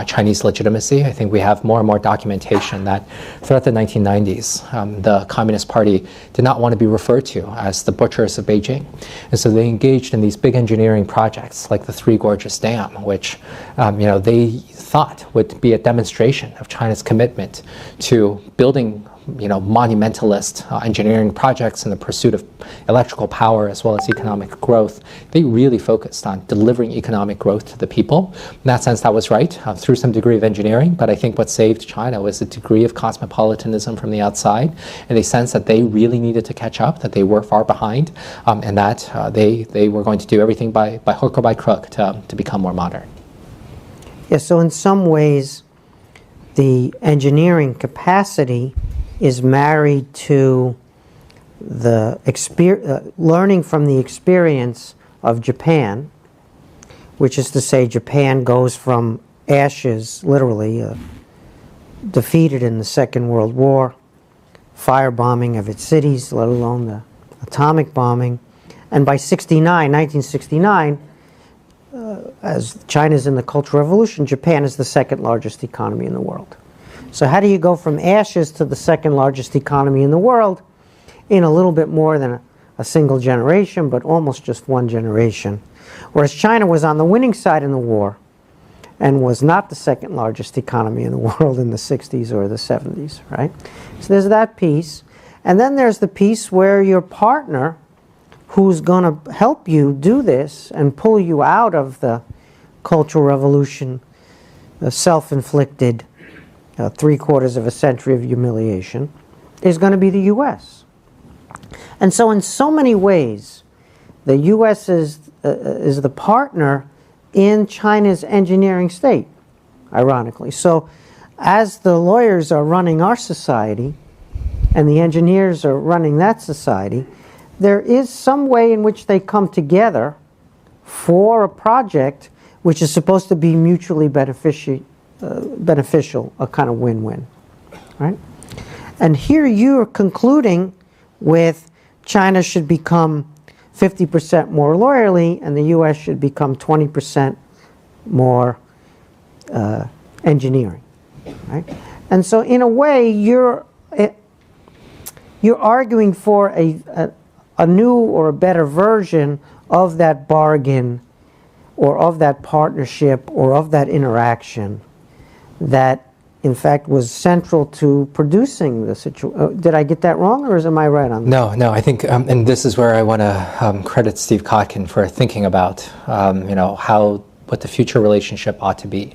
Chinese legitimacy. I think we have more and more documentation that throughout the 1990s, the Communist Party did not want to be referred to as the butchers of Beijing. And so they engaged in these big engineering projects like the Three Gorges Dam, which they thought would be a demonstration of China's commitment to building monumentalist engineering projects in the pursuit of electrical power as well as economic growth. They really focused on delivering economic growth to the people. In that sense, that was right through some degree of engineering, but I think what saved China was a degree of cosmopolitanism from the outside, and they sensed that they really needed to catch up, that they were far behind, and that they were going to do everything by hook or by crook to become more modern. Yeah, so in some ways, the engineering capacity is married to the learning from the experience of Japan, which is to say Japan goes from ashes, literally, defeated in the Second World War, firebombing of its cities, let alone the atomic bombing. And by 1969, as China's in the Cultural Revolution, Japan is the second largest economy in the world. So how do you go from ashes to the second largest economy in the world in a little bit more than a single generation, but almost just one generation? Whereas China was on the winning side in the war and was not the second largest economy in the world in the 60s or the 70s, right? So there's that piece. And then there's the piece where your partner, who's going to help you do this and pull you out of the Cultural Revolution, the self-inflicted 3/4 of a century of humiliation, is going to be the U.S. And so in so many ways, the U.S. is the partner in China's engineering state, ironically. So as the lawyers are running our society and the engineers are running that society, there is some way in which they come together for a project which is supposed to be mutually beneficial, a kind of win-win, right? And here you are concluding with China should become 50% more lawyerly and the U.S. should become 20% more engineering, right? And so in a way, you're arguing for a new or a better version of that bargain or of that partnership or of that interaction that, in fact, was central to producing the situation. Did I get that wrong, or am I right on that? No, I think, and this is where I want to credit Steve Kotkin for thinking about, what the future relationship ought to be.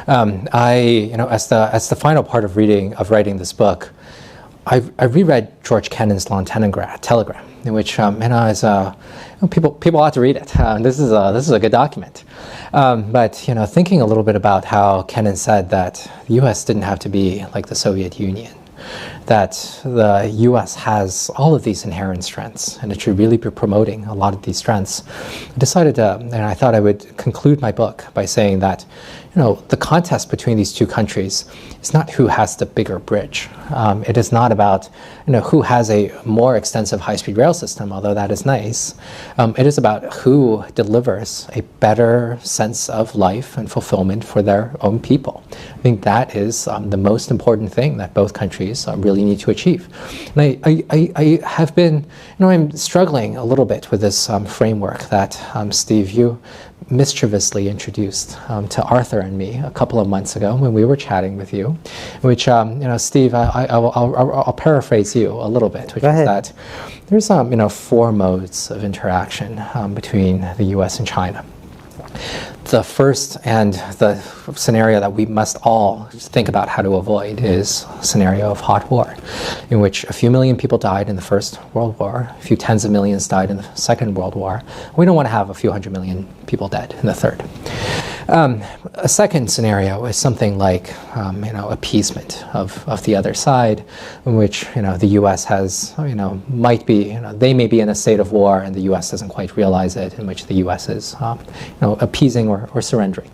As the final part of writing this book, I reread George Kennan's Long Telegram, in which people ought to read it. This is a good document. But thinking a little bit about how Kennan said that the U.S. didn't have to be like the Soviet Union, that the U.S. has all of these inherent strengths, and it should really be promoting a lot of these strengths. I decided and I thought I would conclude my book by saying that, the contest between these two countries is not who has the bigger bridge. It is not about, who has a more extensive high-speed rail system, although that is nice. It is about who delivers a better sense of life and fulfillment for their own people. I think that is the most important thing that both countries really need to achieve. And I have been, I'm struggling a little bit with this framework that, Steve, you mischievously introduced to Arthur and me a couple of months ago when we were chatting with you, which, Steve, I'll paraphrase you a little bit, which is that there's, 4 modes of interaction between the U.S. and China. The first and the scenario that we must all think about how to avoid is a scenario of hot war, in which a few million people died in the First World War, a few tens of millions died in the Second World War. We don't want to have a few hundred million people dead in the third. A second scenario is something like, appeasement of the other side, in which, the U.S. has, might be, they may be in a state of war and the U.S. doesn't quite realize it, in which the U.S. is, appeasing or surrendering.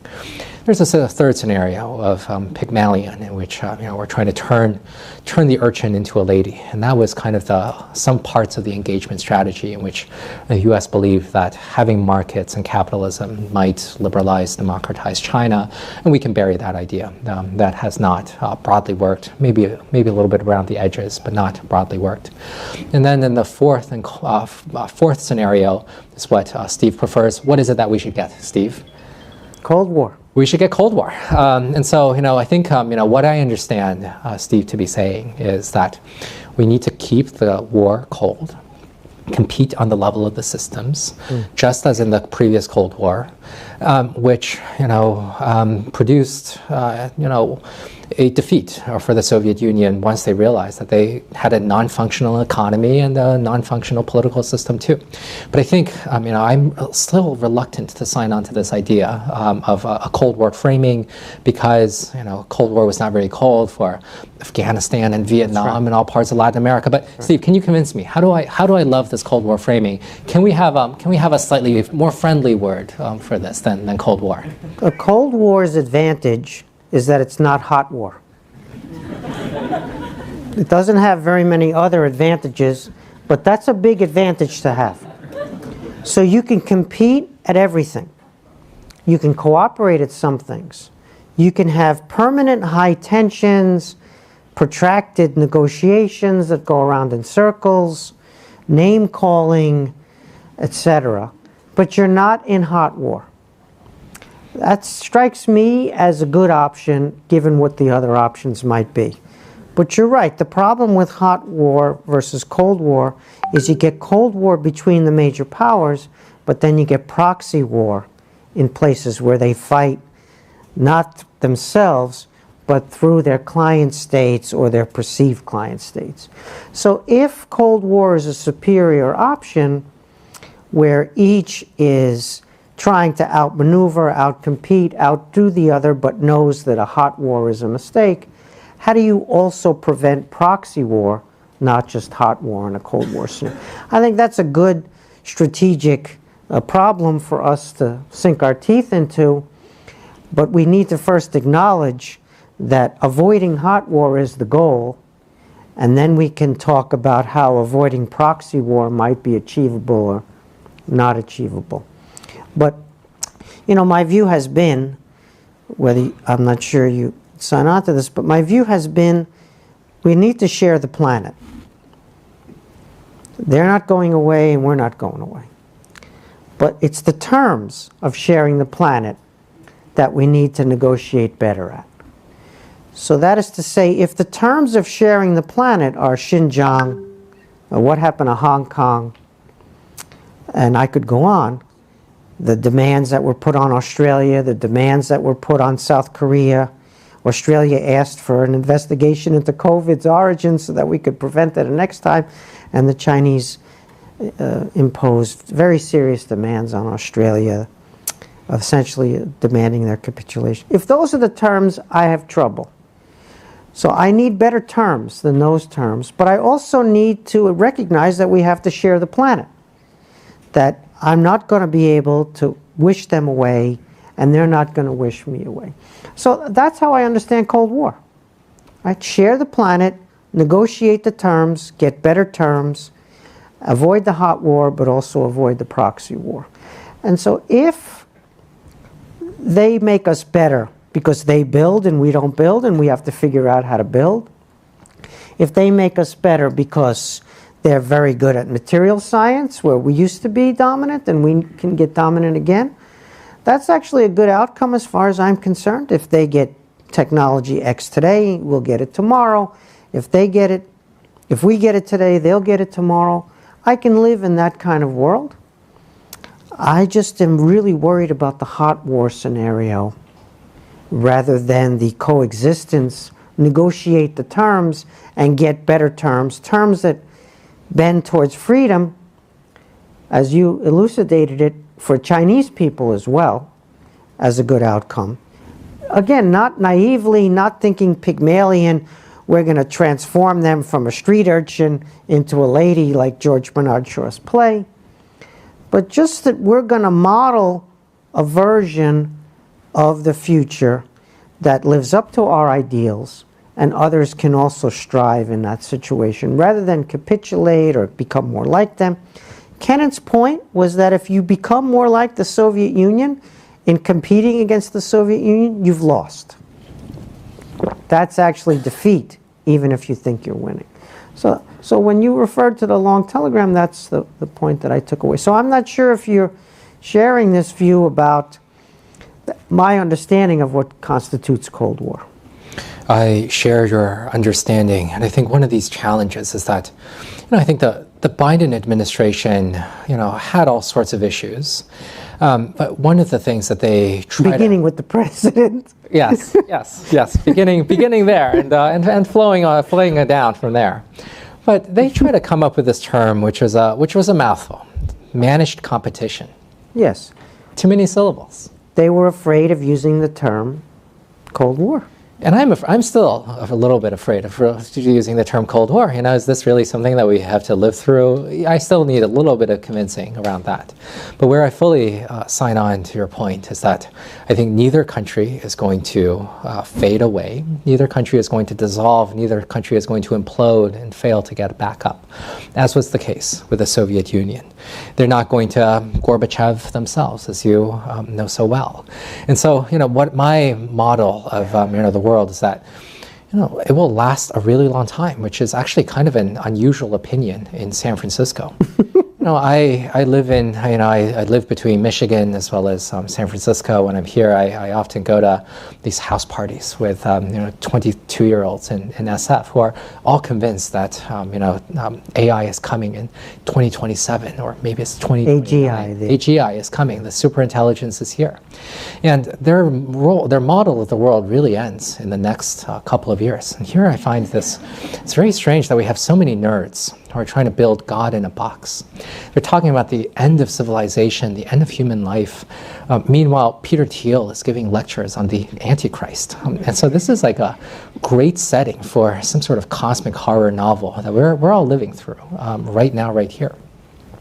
There's a third scenario of Pygmalion, in which we're trying to turn the urchin into a lady, and that was kind of some parts of the engagement strategy in which the U.S. believed that having markets and capitalism might liberalize, democratize China, and we can bury that idea. That has not broadly worked. Maybe a little bit around the edges, but not broadly worked. And then in the fourth scenario is what Steve prefers. What is it that we should get, Steve? Cold War. We should get Cold War. And so, I think, what I understand Steve to be saying is that we need to keep the war cold, compete on the level of the systems, just as in the previous Cold War, which, produced, a defeat for the Soviet Union once they realized that they had a non-functional economy and a non-functional political system too. But I think, I'm still reluctant to sign on to this idea of a Cold War framing because, Cold War was not very cold for Afghanistan and Vietnam and all parts of Latin America. But Steve, can you convince me? How do I love this Cold War framing? Can we have a slightly more friendly word for this than Cold War? A Cold War's advantage is that it's not hot war. It doesn't have very many other advantages, but that's a big advantage to have. So you can compete at everything. You can cooperate at some things. You can have permanent high tensions, protracted negotiations that go around in circles, name calling, etc. But you're not in hot war. That strikes me as a good option, given what the other options might be. But you're right, the problem with hot war versus Cold War is you get Cold War between the major powers, but then you get proxy war in places where they fight not themselves, but through their client states or their perceived client states. So if Cold War is a superior option, where each is trying to outmaneuver, outcompete, outdo the other, but knows that a hot war is a mistake, how do you also prevent proxy war, not just hot war and a Cold War scenario? I think that's a good strategic problem for us to sink our teeth into, but we need to first acknowledge that avoiding hot war is the goal, and then we can talk about how avoiding proxy war might be achievable or not achievable. But, my view has been, I'm not sure you sign on to this, but my view has been we need to share the planet. They're not going away and we're not going away. But it's the terms of sharing the planet that we need to negotiate better at. So that is to say, if the terms of sharing the planet are Xinjiang, or what happened to Hong Kong, and I could go on, the demands that were put on Australia, the demands that were put on South Korea. Australia asked for an investigation into COVID's origins so that we could prevent it the next time, and the Chinese imposed very serious demands on Australia, essentially demanding their capitulation. If those are the terms, I have trouble. So I need better terms than those terms, but I also need to recognize that we have to share the planet, that I'm not going to be able to wish them away, and they're not going to wish me away. So that's how I understand Cold War. Right? Share the planet, negotiate the terms, get better terms, avoid the hot war, but also avoid the proxy war. And so if they make us better because they build and we don't build and we have to figure out how to build, if they make us better because they're very good at material science, where we used to be dominant and we can get dominant again, that's actually a good outcome as far as I'm concerned. If they get technology X today, we'll get it tomorrow. If we get it today, they'll get it tomorrow. I can live in that kind of world. I just am really worried about the hot war scenario rather than the coexistence, negotiate the terms and get better terms, terms that bend towards freedom, as you elucidated it, for Chinese people as well, as a good outcome. Again, not naively, not thinking Pygmalion, we're going to transform them from a street urchin into a lady like George Bernard Shaw's play, but just that we're going to model a version of the future that lives up to our ideals, and others can also strive in that situation, rather than capitulate or become more like them. Kennan's point was that if you become more like the Soviet Union in competing against the Soviet Union, you've lost. That's actually defeat, even if you think you're winning. So when you referred to the long telegram, that's the point that I took away. So I'm not sure if you're sharing this view about my understanding of what constitutes Cold War. I share your understanding, and I think one of these challenges is that, I think the Biden administration, had all sorts of issues, but one of the things that they beginning with the president. Yes, beginning there and flowing down from there, but they try to come up with this term, which was a mouthful: managed competition. Yes. Too many syllables. They were afraid of using the term Cold War. And I'm still a little bit afraid of using the term Cold War. Is this really something that we have to live through? I still need a little bit of convincing around that. But where I fully sign on to your point is that I think neither country is going to fade away. Neither country is going to dissolve. Neither country is going to implode and fail to get back up, as was the case with the Soviet Union. They're not going to Gorbachev themselves, as you know so well. And so, what my model of the world is that it will last a really long time, which is actually kind of an unusual opinion in San Francisco. I live between Michigan as well as San Francisco. When I'm here, I often go to these house parties with 22-year-olds in SF who are all convinced that AI is coming in 2027, or maybe it's 2029. AGI is coming. The superintelligence is here, and their model of the world really ends in the next couple of years. And here I find this. It's very strange that we have so many nerds who are trying to build God in a box. They're talking about the end of civilization, the end of human life. Meanwhile, Peter Thiel is giving lectures on the Antichrist. And so this is like a great setting for some sort of cosmic horror novel that we're all living through right now, right here.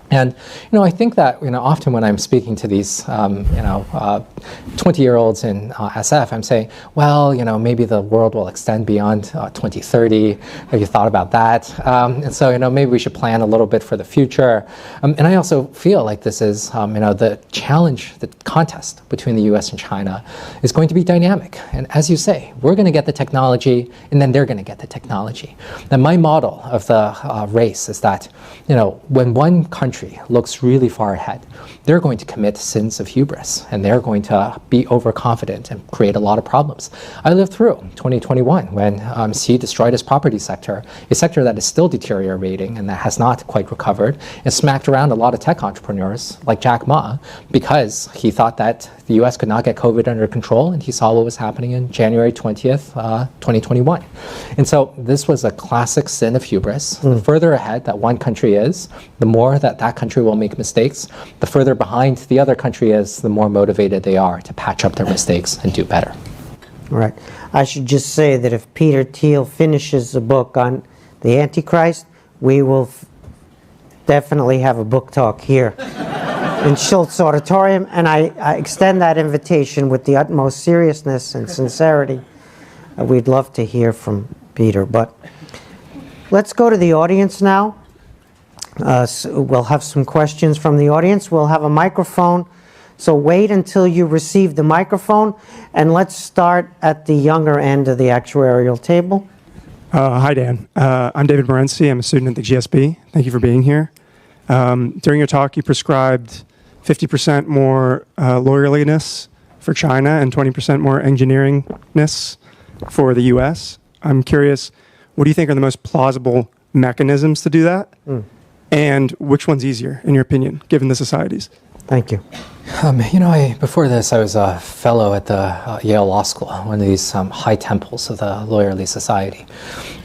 And I think that often when I'm speaking to these 20-year-olds in SF, I'm saying, well, maybe the world will extend beyond 2030. Have you thought about that? And so maybe we should plan a little bit for the future. And I also feel like this is the challenge, the contest between the U.S. and China is going to be dynamic. And as you say, we're going to get the technology, and then they're going to get the technology. And my model of the race is that when one country looks really far ahead, they're going to commit sins of hubris, and they're going to be overconfident and create a lot of problems. I lived through 2021 when Xi destroyed his property sector, a sector that is still deteriorating and that has not quite recovered, and smacked around a lot of tech entrepreneurs like Jack Ma because he thought that the U.S. could not get COVID under control, and he saw what was happening in January 20th, 2021. And so this was a classic sin of hubris. The further ahead that one country is, the more that country will make mistakes. The further behind the other country is, the more motivated they are to patch up their mistakes and do better. Right. I should just say that if Peter Thiel finishes a book on the Antichrist, we will definitely have a book talk here in Shultz Auditorium, and I extend that invitation with the utmost seriousness and sincerity. We'd love to hear from Peter, but let's go to the audience now. So we'll have some questions from the audience. We'll have a microphone, so wait until you receive the microphone, and let's start at the younger end of the actuarial table. Hi, Dan. I'm David Morency. I'm a student at the GSB. Thank you for being here. During your talk, you prescribed 50% more lawyerliness for China and 20% more engineeringness for the U.S. I'm curious, what do you think are the most plausible mechanisms to do that? And which one's easier, in your opinion, given the societies? Thank you. Before this, I was a fellow at the Yale Law School, one of these high temples of the lawyerly society.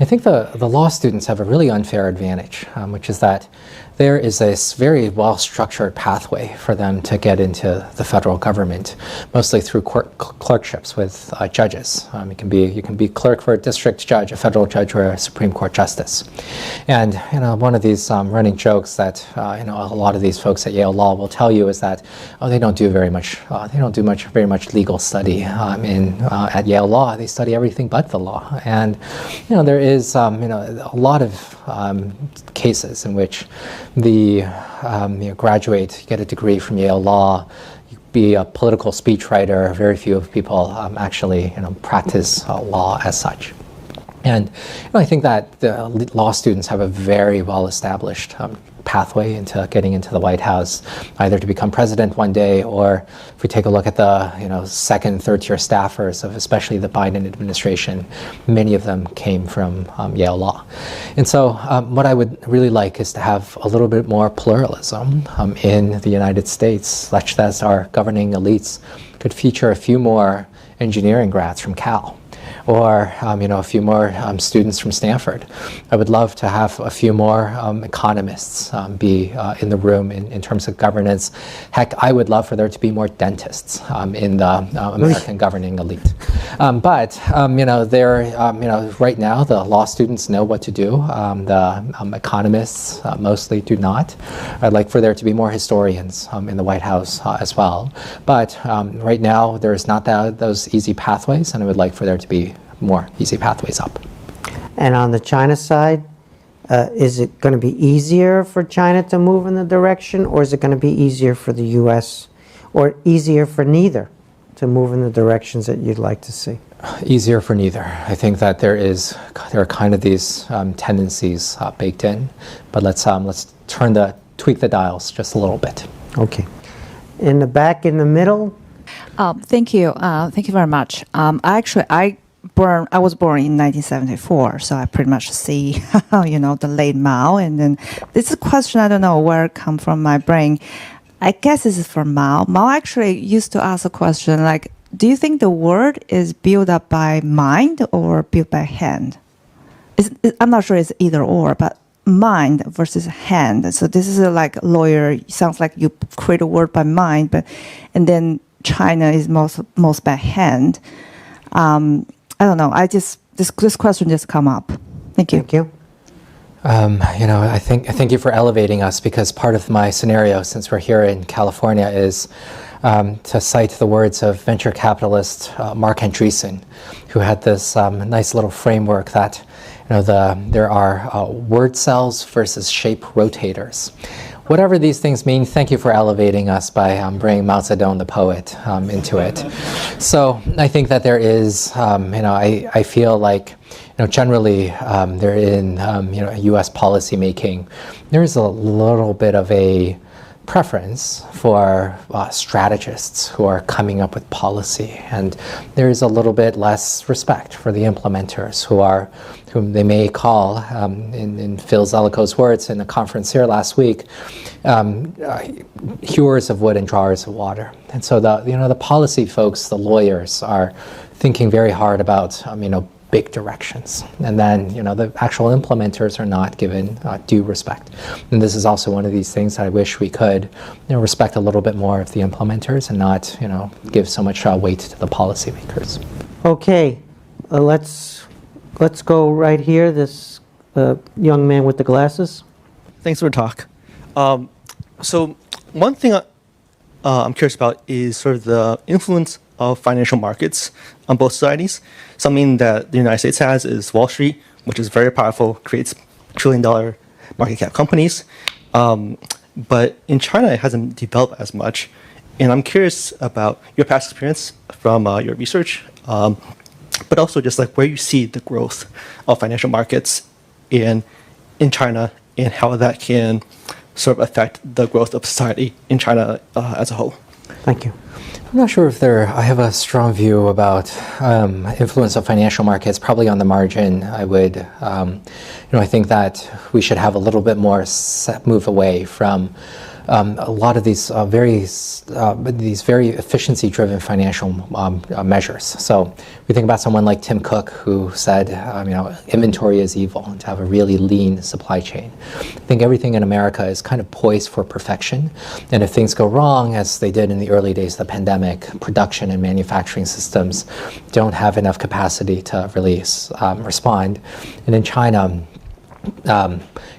I think the law students have a really unfair advantage, which is that there is this very well-structured pathway for them to get into the federal government, mostly through clerkships with judges. You can be clerk for a district judge, a federal judge, or a Supreme Court justice. And one of these running jokes that a lot of these folks at Yale Law will tell you is that they don't do very much. They don't do very much legal study at Yale Law. They study everything but the law, and there is a lot of cases in which the graduate, get a degree from Yale Law, be a political speechwriter. Very few of people actually practice law as such. And I think that the law students have a very well-established pathway into getting into the White House, either to become president one day, or if we take a look at the second, third-tier staffers of especially the Biden administration, many of them came from Yale Law. And so what I would really like is to have a little bit more pluralism in the United States, such that our governing elites could feature a few more engineering grads from Cal, or a few more students from Stanford. I would love to have a few more economists be in the room in terms of governance. Heck, I would love for there to be more dentists in the American governing elite. But right now the law students know what to do. The economists mostly do not. I'd like for there to be more historians in the White House as well. But right now there's not those easy pathways, and I would like for there to be more easy pathways up. And on the China side, is it going to be easier for China to move in the direction, or is it going to be easier for the U.S., or easier for neither to move in the directions that you'd like to see? Easier for neither. I think that there are kind of these tendencies baked in, but let's tweak the dials just a little bit. Okay. In the back, in the middle. Thank you. Thank you very much. I was born in 1974, so I pretty much see, the late Mao. And then this is a question, I don't know where it come from my brain. I guess this is from Mao. Mao actually used to ask a question like, do you think the world is built up by mind or built by hand? I'm not sure it's either or, but mind versus hand. So this is like lawyer, sounds like you create a word by mind, and then China is most by hand. I don't know. This question just come up. Thank you. Thank you. I thank you for elevating us, because part of my scenario, since we're here in California, is to cite the words of venture capitalist Mark Andreessen, who had this nice little framework that there are word cells versus shape rotators. Whatever these things mean, thank you for elevating us by bringing Mao Zedong, the poet, into it. So I think that there is, I feel like, generally, there in, U.S. policy making, there is a little bit of a preference for strategists who are coming up with policy, and there is a little bit less respect for the implementers whom they may call, in Phil Zeliko's words in a conference here last week, hewers of wood and drawers of water. And so the policy folks, the lawyers, are thinking very hard about big directions, and then the actual implementers are not given due respect. And this is also one of these things that I wish we could respect a little bit more of the implementers and not give so much weight to the policymakers. Okay, let's go right here. This young man with the glasses. Thanks for the talk. So one thing I'm curious about is sort of the influence of financial markets on both societies. Something that the United States has is Wall Street, which is very powerful, creates trillion-dollar market cap companies. But in China, it hasn't developed as much. And I'm curious about your past experience from your research, but also just like where you see the growth of financial markets in China and how that can sort of affect the growth of society in China as a whole. Thank you. I'm not sure if I have a strong view about influence of financial markets. Probably on the margin, I would, I think that we should have a little bit more move away from a lot of these very efficiency-driven financial measures. So we think about someone like Tim Cook, who said, inventory is evil, and to have a really lean supply chain. I think everything in America is kind of poised for perfection, and if things go wrong, as they did in the early days of the pandemic, production and manufacturing systems don't have enough capacity to really respond. And in China,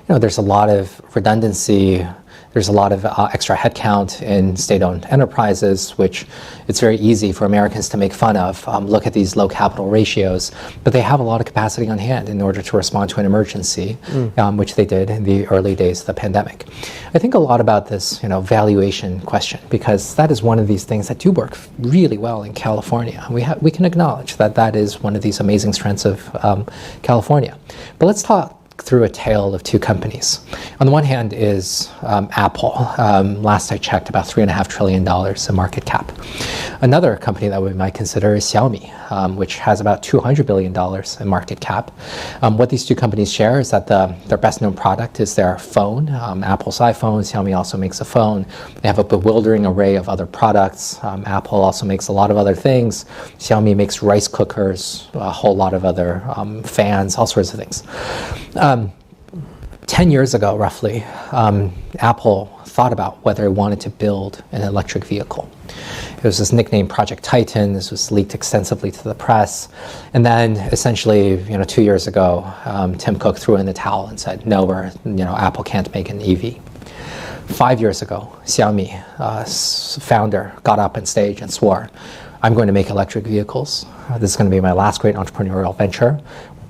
there's a lot of redundancy There's a lot of extra headcount in state-owned enterprises, which it's very easy for Americans to make fun of. Look at these low capital ratios, but they have a lot of capacity on hand in order to respond to an emergency, which they did in the early days of the pandemic. I think a lot about this, valuation question, because that is one of these things that do work really well in California. We can acknowledge that that is one of these amazing strengths of California. But let's talk through a tale of two companies. On the one hand is Apple. Last I checked, about $3.5 trillion in market cap. Another company that we might consider is Xiaomi, which has about $200 billion in market cap. What these two companies share is that their best known product is their phone, Apple's iPhone. Xiaomi also makes a phone. They have a bewildering array of other products. Apple also makes a lot of other things. Xiaomi makes rice cookers, a whole lot of other fans, all sorts of things. 10 years ago, roughly, Apple thought about whether it wanted to build an electric vehicle. It was this nickname Project Titan. This was leaked extensively to the press. And then essentially, 2 years ago, Tim Cook threw in the towel and said, no, Apple can't make an EV. 5 years ago, Xiaomi founder got up on stage and swore, I'm going to make electric vehicles. This is going to be my last great entrepreneurial venture.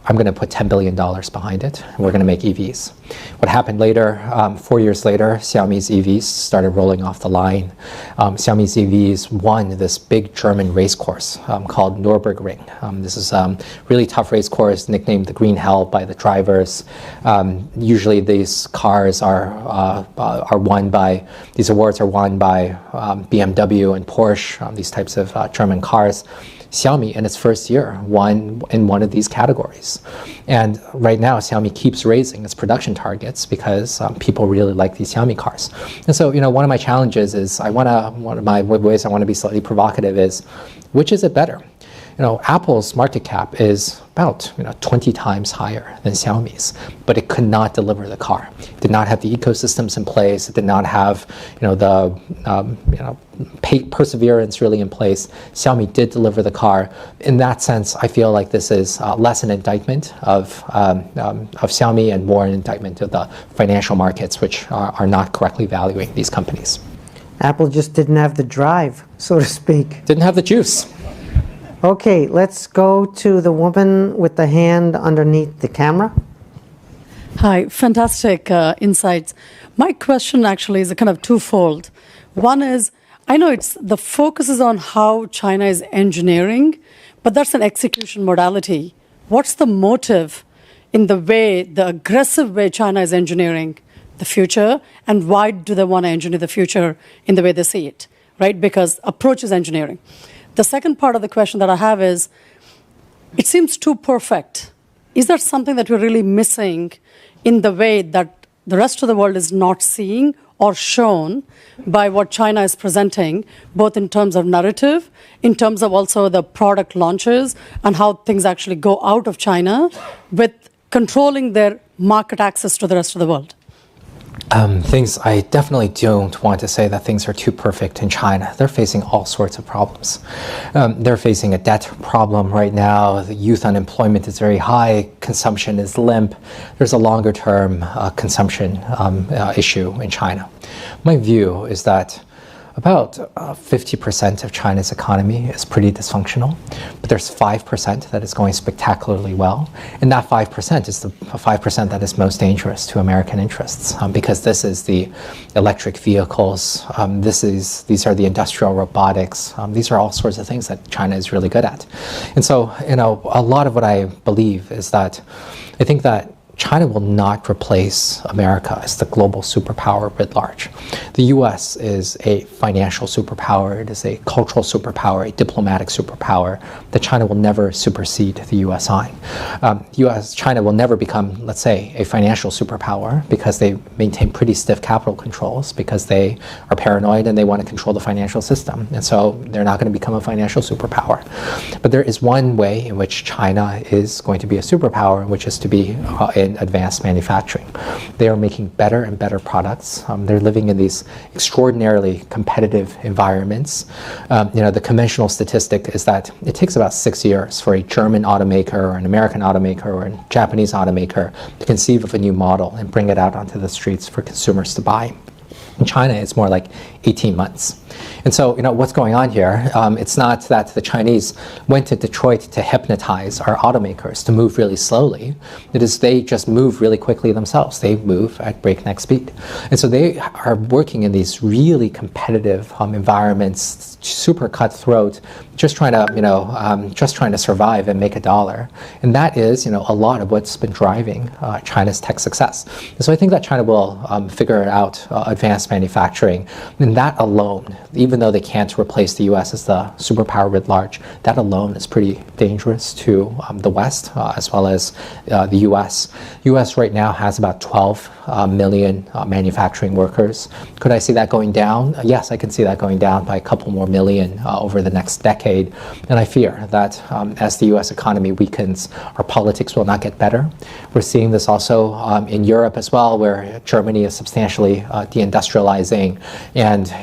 I'm going to put $10 billion behind it, and we're going to make EVs. What happened later, 4 years later, Xiaomi's EVs started rolling off the line. Xiaomi's EVs won this big German race course called Nürburgring. This is a really tough race course, nicknamed the Green Hell by the drivers. Usually these cars are won by, these awards are won by BMW and Porsche, these types of German cars. Xiaomi, in its first year, won in one of these categories. And right now, Xiaomi keeps raising its production targets because people really like these Xiaomi cars. And so, one of my challenges is one of my ways I want to be slightly provocative is, which is it better? Apple's market cap is about 20 times higher than Xiaomi's, but it could not deliver the car. It did not have the ecosystems in place. It did not have the perseverance really in place. Xiaomi did deliver the car. In that sense, I feel like this is less an indictment of Xiaomi and more an indictment of the financial markets, which are not correctly valuing these companies. Apple just didn't have the drive, so to speak. Didn't have the juice. Okay, let's go to the woman with the hand underneath the camera. Hi, fantastic insights. My question actually is a kind of twofold. One is, I know the focus is on how China is engineering, but that's an execution modality. What's the motive in the aggressive way China is engineering the future, and why do they want to engineer the future in the way they see it, right? Because approach is engineering. The second part of the question that I have is, it seems too perfect. Is there something that we're really missing in the way that the rest of the world is not seeing or shown by what China is presenting, both in terms of narrative, in terms of also the product launches, and how things actually go out of China with controlling their market access to the rest of the world? I definitely don't want to say that things are too perfect in China. They're facing all sorts of problems. They're facing a debt problem right now. The youth unemployment is very high. Consumption is limp. There's a longer-term consumption issue in China. My view is that about 50% of China's economy is pretty dysfunctional, but there's 5% that is going spectacularly well, and that 5% is the 5% that is most dangerous to American interests, because this is the electric vehicles, these are the industrial robotics, these are all sorts of things that China is really good at. And so, a lot of what I believe is that I think that China will not replace America as the global superpower writ large. The U.S. is a financial superpower, it is a cultural superpower, a diplomatic superpower that China will never supersede the U.S. on. China will never become, let's say, a financial superpower because they maintain pretty stiff capital controls, because they are paranoid and they want to control the financial system. And so they're not going to become a financial superpower. But there is one way in which China is going to be a superpower, which is to be in advanced manufacturing. They are making better and better products. They're living in these extraordinarily competitive environments. The conventional statistic is that it takes about 6 years for a German automaker or an American automaker or a Japanese automaker to conceive of a new model and bring it out onto the streets for consumers to buy. In China, it's more like 18 months. And so, what's going on here? It's not that the Chinese went to Detroit to hypnotize our automakers to move really slowly. It is they just move really quickly themselves. They move at breakneck speed. And so they are working in these really competitive environments, super cutthroat, just trying to survive and make a dollar. And that is, a lot of what's been driving China's tech success. And so I think that China will figure out advanced manufacturing. And that alone, even though they can't replace the U.S. as the superpower writ large, that alone is pretty dangerous to the West as well as the U.S. U.S. right now has about 12 million manufacturing workers. Could I see that going down? Yes, I can see that going down by a couple more million over the next decade. And I fear that as the U.S. economy weakens, our politics will not get better. We're seeing this also in Europe as well, where Germany is substantially deindustrializing, and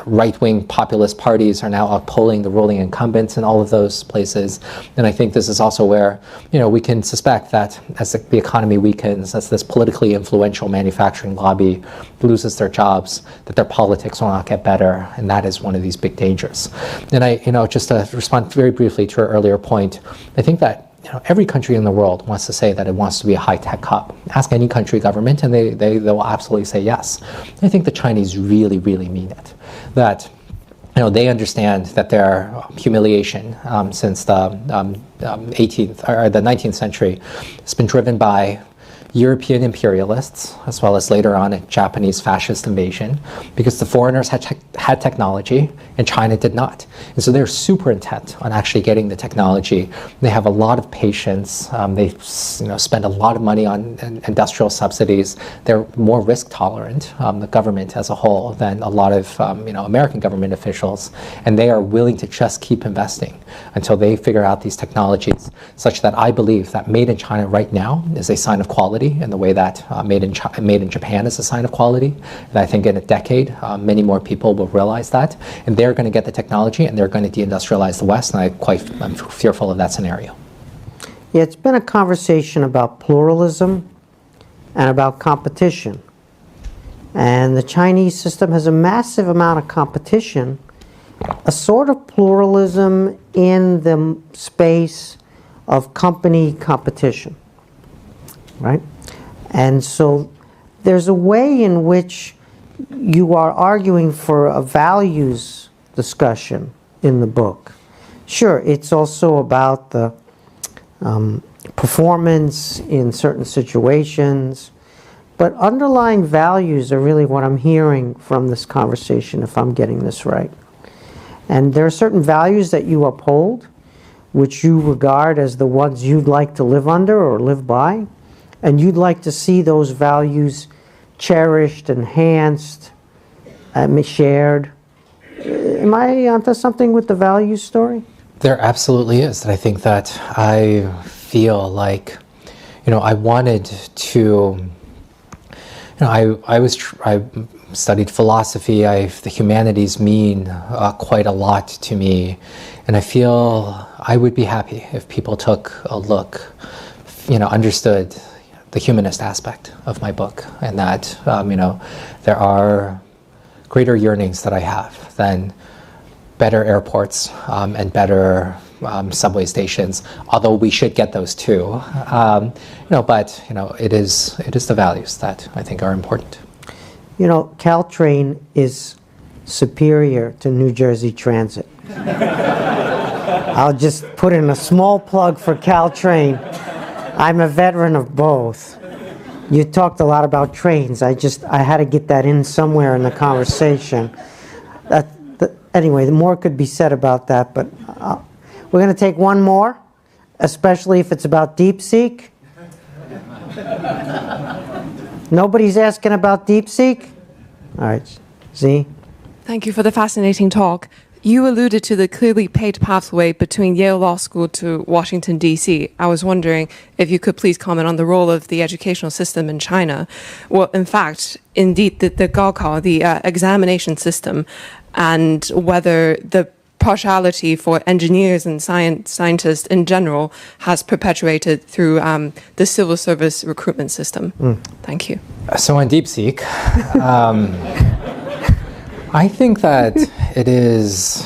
right-wing populist parties are now outpolling the ruling incumbents in all of those places. And I think this is also where we can suspect that as the economy weakens, as this politically influential manufacturing lobby loses their jobs, that their politics will not get better, and that is one of these big dangers. And I, just to respond very briefly to your earlier point, I think that every country in the world wants to say that it wants to be a high-tech hub. Ask any country government, and they will absolutely say yes. I think the Chinese really, really mean it. That they understand that their humiliation since the 18th or the 19th century has been driven by European imperialists, as well as later on a Japanese fascist invasion, because the foreigners had technology and China did not. And so they're super intent on actually getting the technology. They have a lot of patience. They spend a lot of money on industrial subsidies. They're more risk tolerant, the government as a whole, than a lot of American government officials. And they are willing to just keep investing until they figure out these technologies, such that I believe that made in China right now is a sign of quality, in the way that made in Japan is a sign of quality. And I think in a decade, many more people will realize that, and they're going to get the technology, and they're going to deindustrialize the West, and I'm fearful of that scenario. Yeah, it's been a conversation about pluralism and about competition. And the Chinese system has a massive amount of competition, a sort of pluralism in the space of company competition, right? And so there's a way in which you are arguing for a values discussion in the book. Sure, it's also about the performance in certain situations, but underlying values are really what I'm hearing from this conversation, if I'm getting this right. And there are certain values that you uphold, which you regard as the ones you'd like to live under or live by, and you'd like to see those values cherished, enhanced, shared. Am I onto something with the values story? There absolutely is. And I think that I feel like, I wanted to, I studied philosophy. The humanities mean quite a lot to me. And I feel I would be happy if people took a look, understood the humanist aspect of my book, and that there are greater yearnings that I have than better airports and better subway stations. Although we should get those too, but it is the values that I think are important. Caltrain is superior to New Jersey Transit. I'll just put in a small plug for Caltrain. I'm a veteran of both. You talked a lot about trains. I had to get that in somewhere in the conversation. Anyway, more could be said about that, but we're going to take one more, especially if it's about DeepSeek. Nobody's asking about DeepSeek? All right, Z? Thank you for the fascinating talk. You alluded to the clearly paved pathway between Yale Law School to Washington, D.C. I was wondering if you could please comment on the role of the educational system in China. Well, in fact, indeed, the Gaokao, the examination system, and whether the partiality for engineers and scientists in general has perpetuated through the civil service recruitment system. Thank you. So on DeepSeek, I think that it is.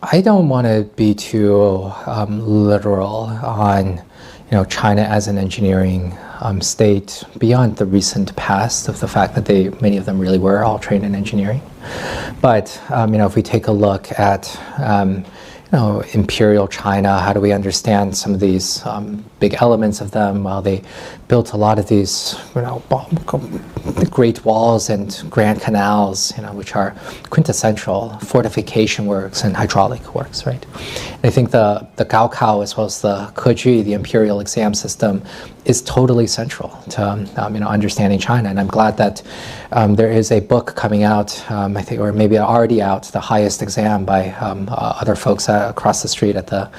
I don't want to be too literal on, China as an engineering state beyond the recent past of the fact that many of them really were all trained in engineering. But if we take a look at imperial China, how do we understand some of these big elements of them? Well, they built a lot of these, the great walls and grand canals, which are quintessential fortification works and hydraulic works, right? And I think the Gaokao as well as the Keji, the imperial exam system, is totally central to understanding China. And I'm glad that there is a book coming out, I think, or maybe already out, The Highest Exam by other folks across the street at the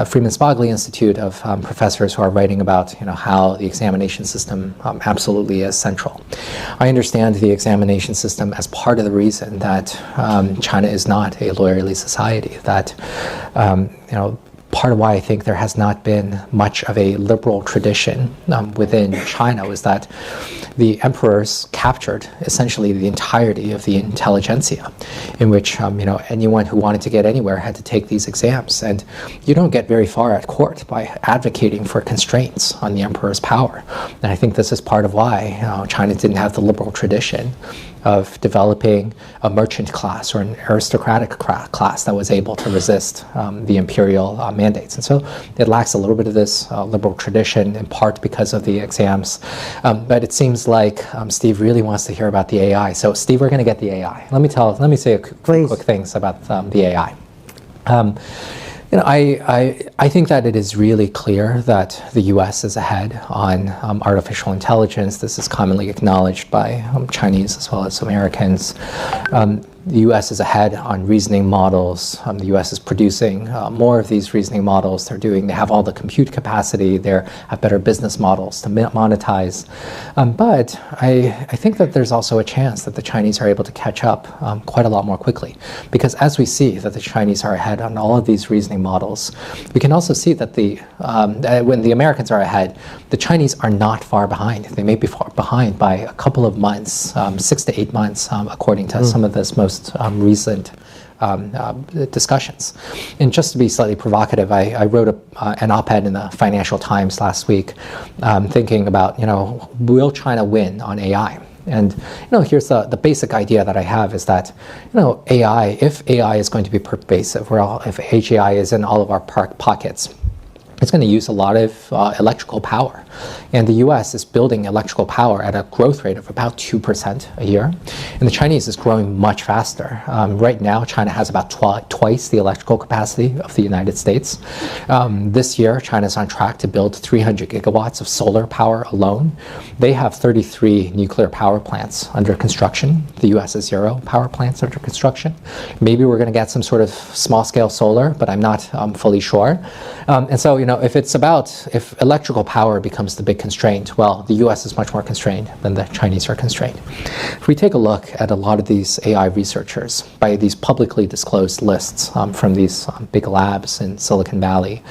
Freeman Spogli Institute of professors who are writing about how the examination system absolutely is central. I understand the examination system as part of the reason that China is not a lawyerly society, that part of why I think there has not been much of a liberal tradition within China was that the emperors captured essentially the entirety of the intelligentsia, in which anyone who wanted to get anywhere had to take these exams, and you don't get very far at court by advocating for constraints on the emperor's power. And I think this is part of why China didn't have the liberal tradition of developing a merchant class or an aristocratic class that was able to resist the imperial mandates. And so it lacks a little bit of this liberal tradition, in part because of the exams. But it seems like Steve really wants to hear about the AI. So Steve, we're going to get the AI. Let me say a quick things about the AI. I think that it is really clear that the U.S. is ahead on artificial intelligence. This is commonly acknowledged by Chinese as well as Americans. The U.S. is ahead on reasoning models. The U.S. is producing more of these reasoning models. They have all the compute capacity. They have better business models to monetize. But I think that there's also a chance that the Chinese are able to catch up quite a lot more quickly. Because as we see that the Chinese are ahead on all of these reasoning models, we can also see that when the Americans are ahead, the Chinese are not far behind. They may be far behind by a couple of months, 6 to 8 months, according to some of this most recent discussions. And just to be slightly provocative, I wrote an op-ed in the Financial Times last week thinking about, will China win on AI? And here's the basic idea that I have is that AI, if AI is going to be pervasive, if HAI is in all of our pockets, it's going to use a lot of electrical power. And the US is building electrical power at a growth rate of about 2% a year. And the Chinese is growing much faster. Right now, China has about twice the electrical capacity of the United States. This year, China's on track to build 300 gigawatts of solar power alone. They have 33 nuclear power plants under construction. The US has 0 power plants under construction. Maybe we're going to get some sort of small-scale solar, but I'm not fully sure. And so, if electrical power becomes the big constraint, well, the US is much more constrained than the Chinese are constrained. If we take a look at a lot of these AI researchers by these publicly disclosed lists from these big labs in Silicon Valley,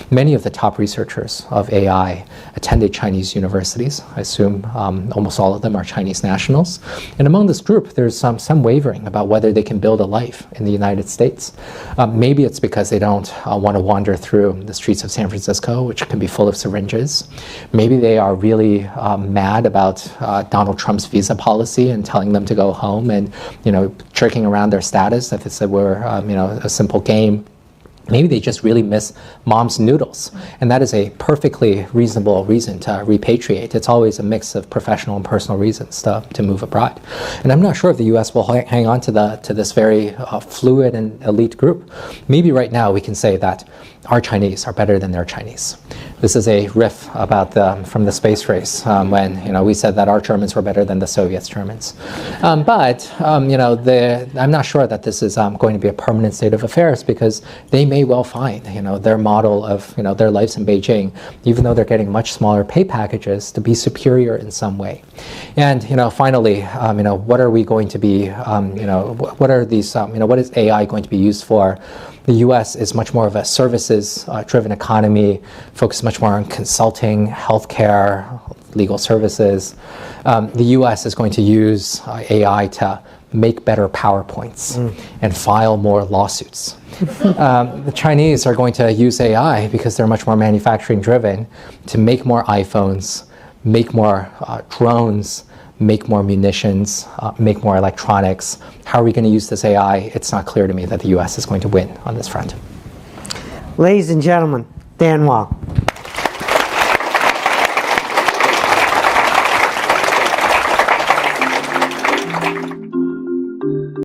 many of the top researchers of AI attended Chinese universities. I assume almost all of them are Chinese nationals. And among this group, there's some wavering about whether they can build a life in the United States. Maybe it's because they don't want to wander through the streets of San Francisco, which can be full of syringes. Maybe they are really mad about Donald Trump's visa policy and telling them to go home and, jerking around their status if it were, a simple game. Maybe they just really miss mom's noodles. And that is a perfectly reasonable reason to repatriate. It's always a mix of professional and personal reasons to move abroad. And I'm not sure if the U.S. will hang on to this very fluid and elite group. Maybe right now we can say that our Chinese are better than their Chinese. This is a riff about from the space race when we said that our Germans were better than the Soviets' Germans. But I'm not sure that this is going to be a permanent state of affairs, because they may well find their model of their lives in Beijing, even though they're getting much smaller pay packages, to be superior in some way. And finally, what are we going to be? What are these? What is AI going to be used for? The U.S. is much more of a services-driven economy, focused much more on consulting, healthcare, legal services. The US is going to use AI to make better PowerPoints and file more lawsuits. The Chinese are going to use AI because they're much more manufacturing driven to make more iPhones, make more drones, make more munitions, make more electronics. How are we going to use this AI? It's not clear to me that the US is going to win on this front. Ladies and gentlemen, Dan Wang.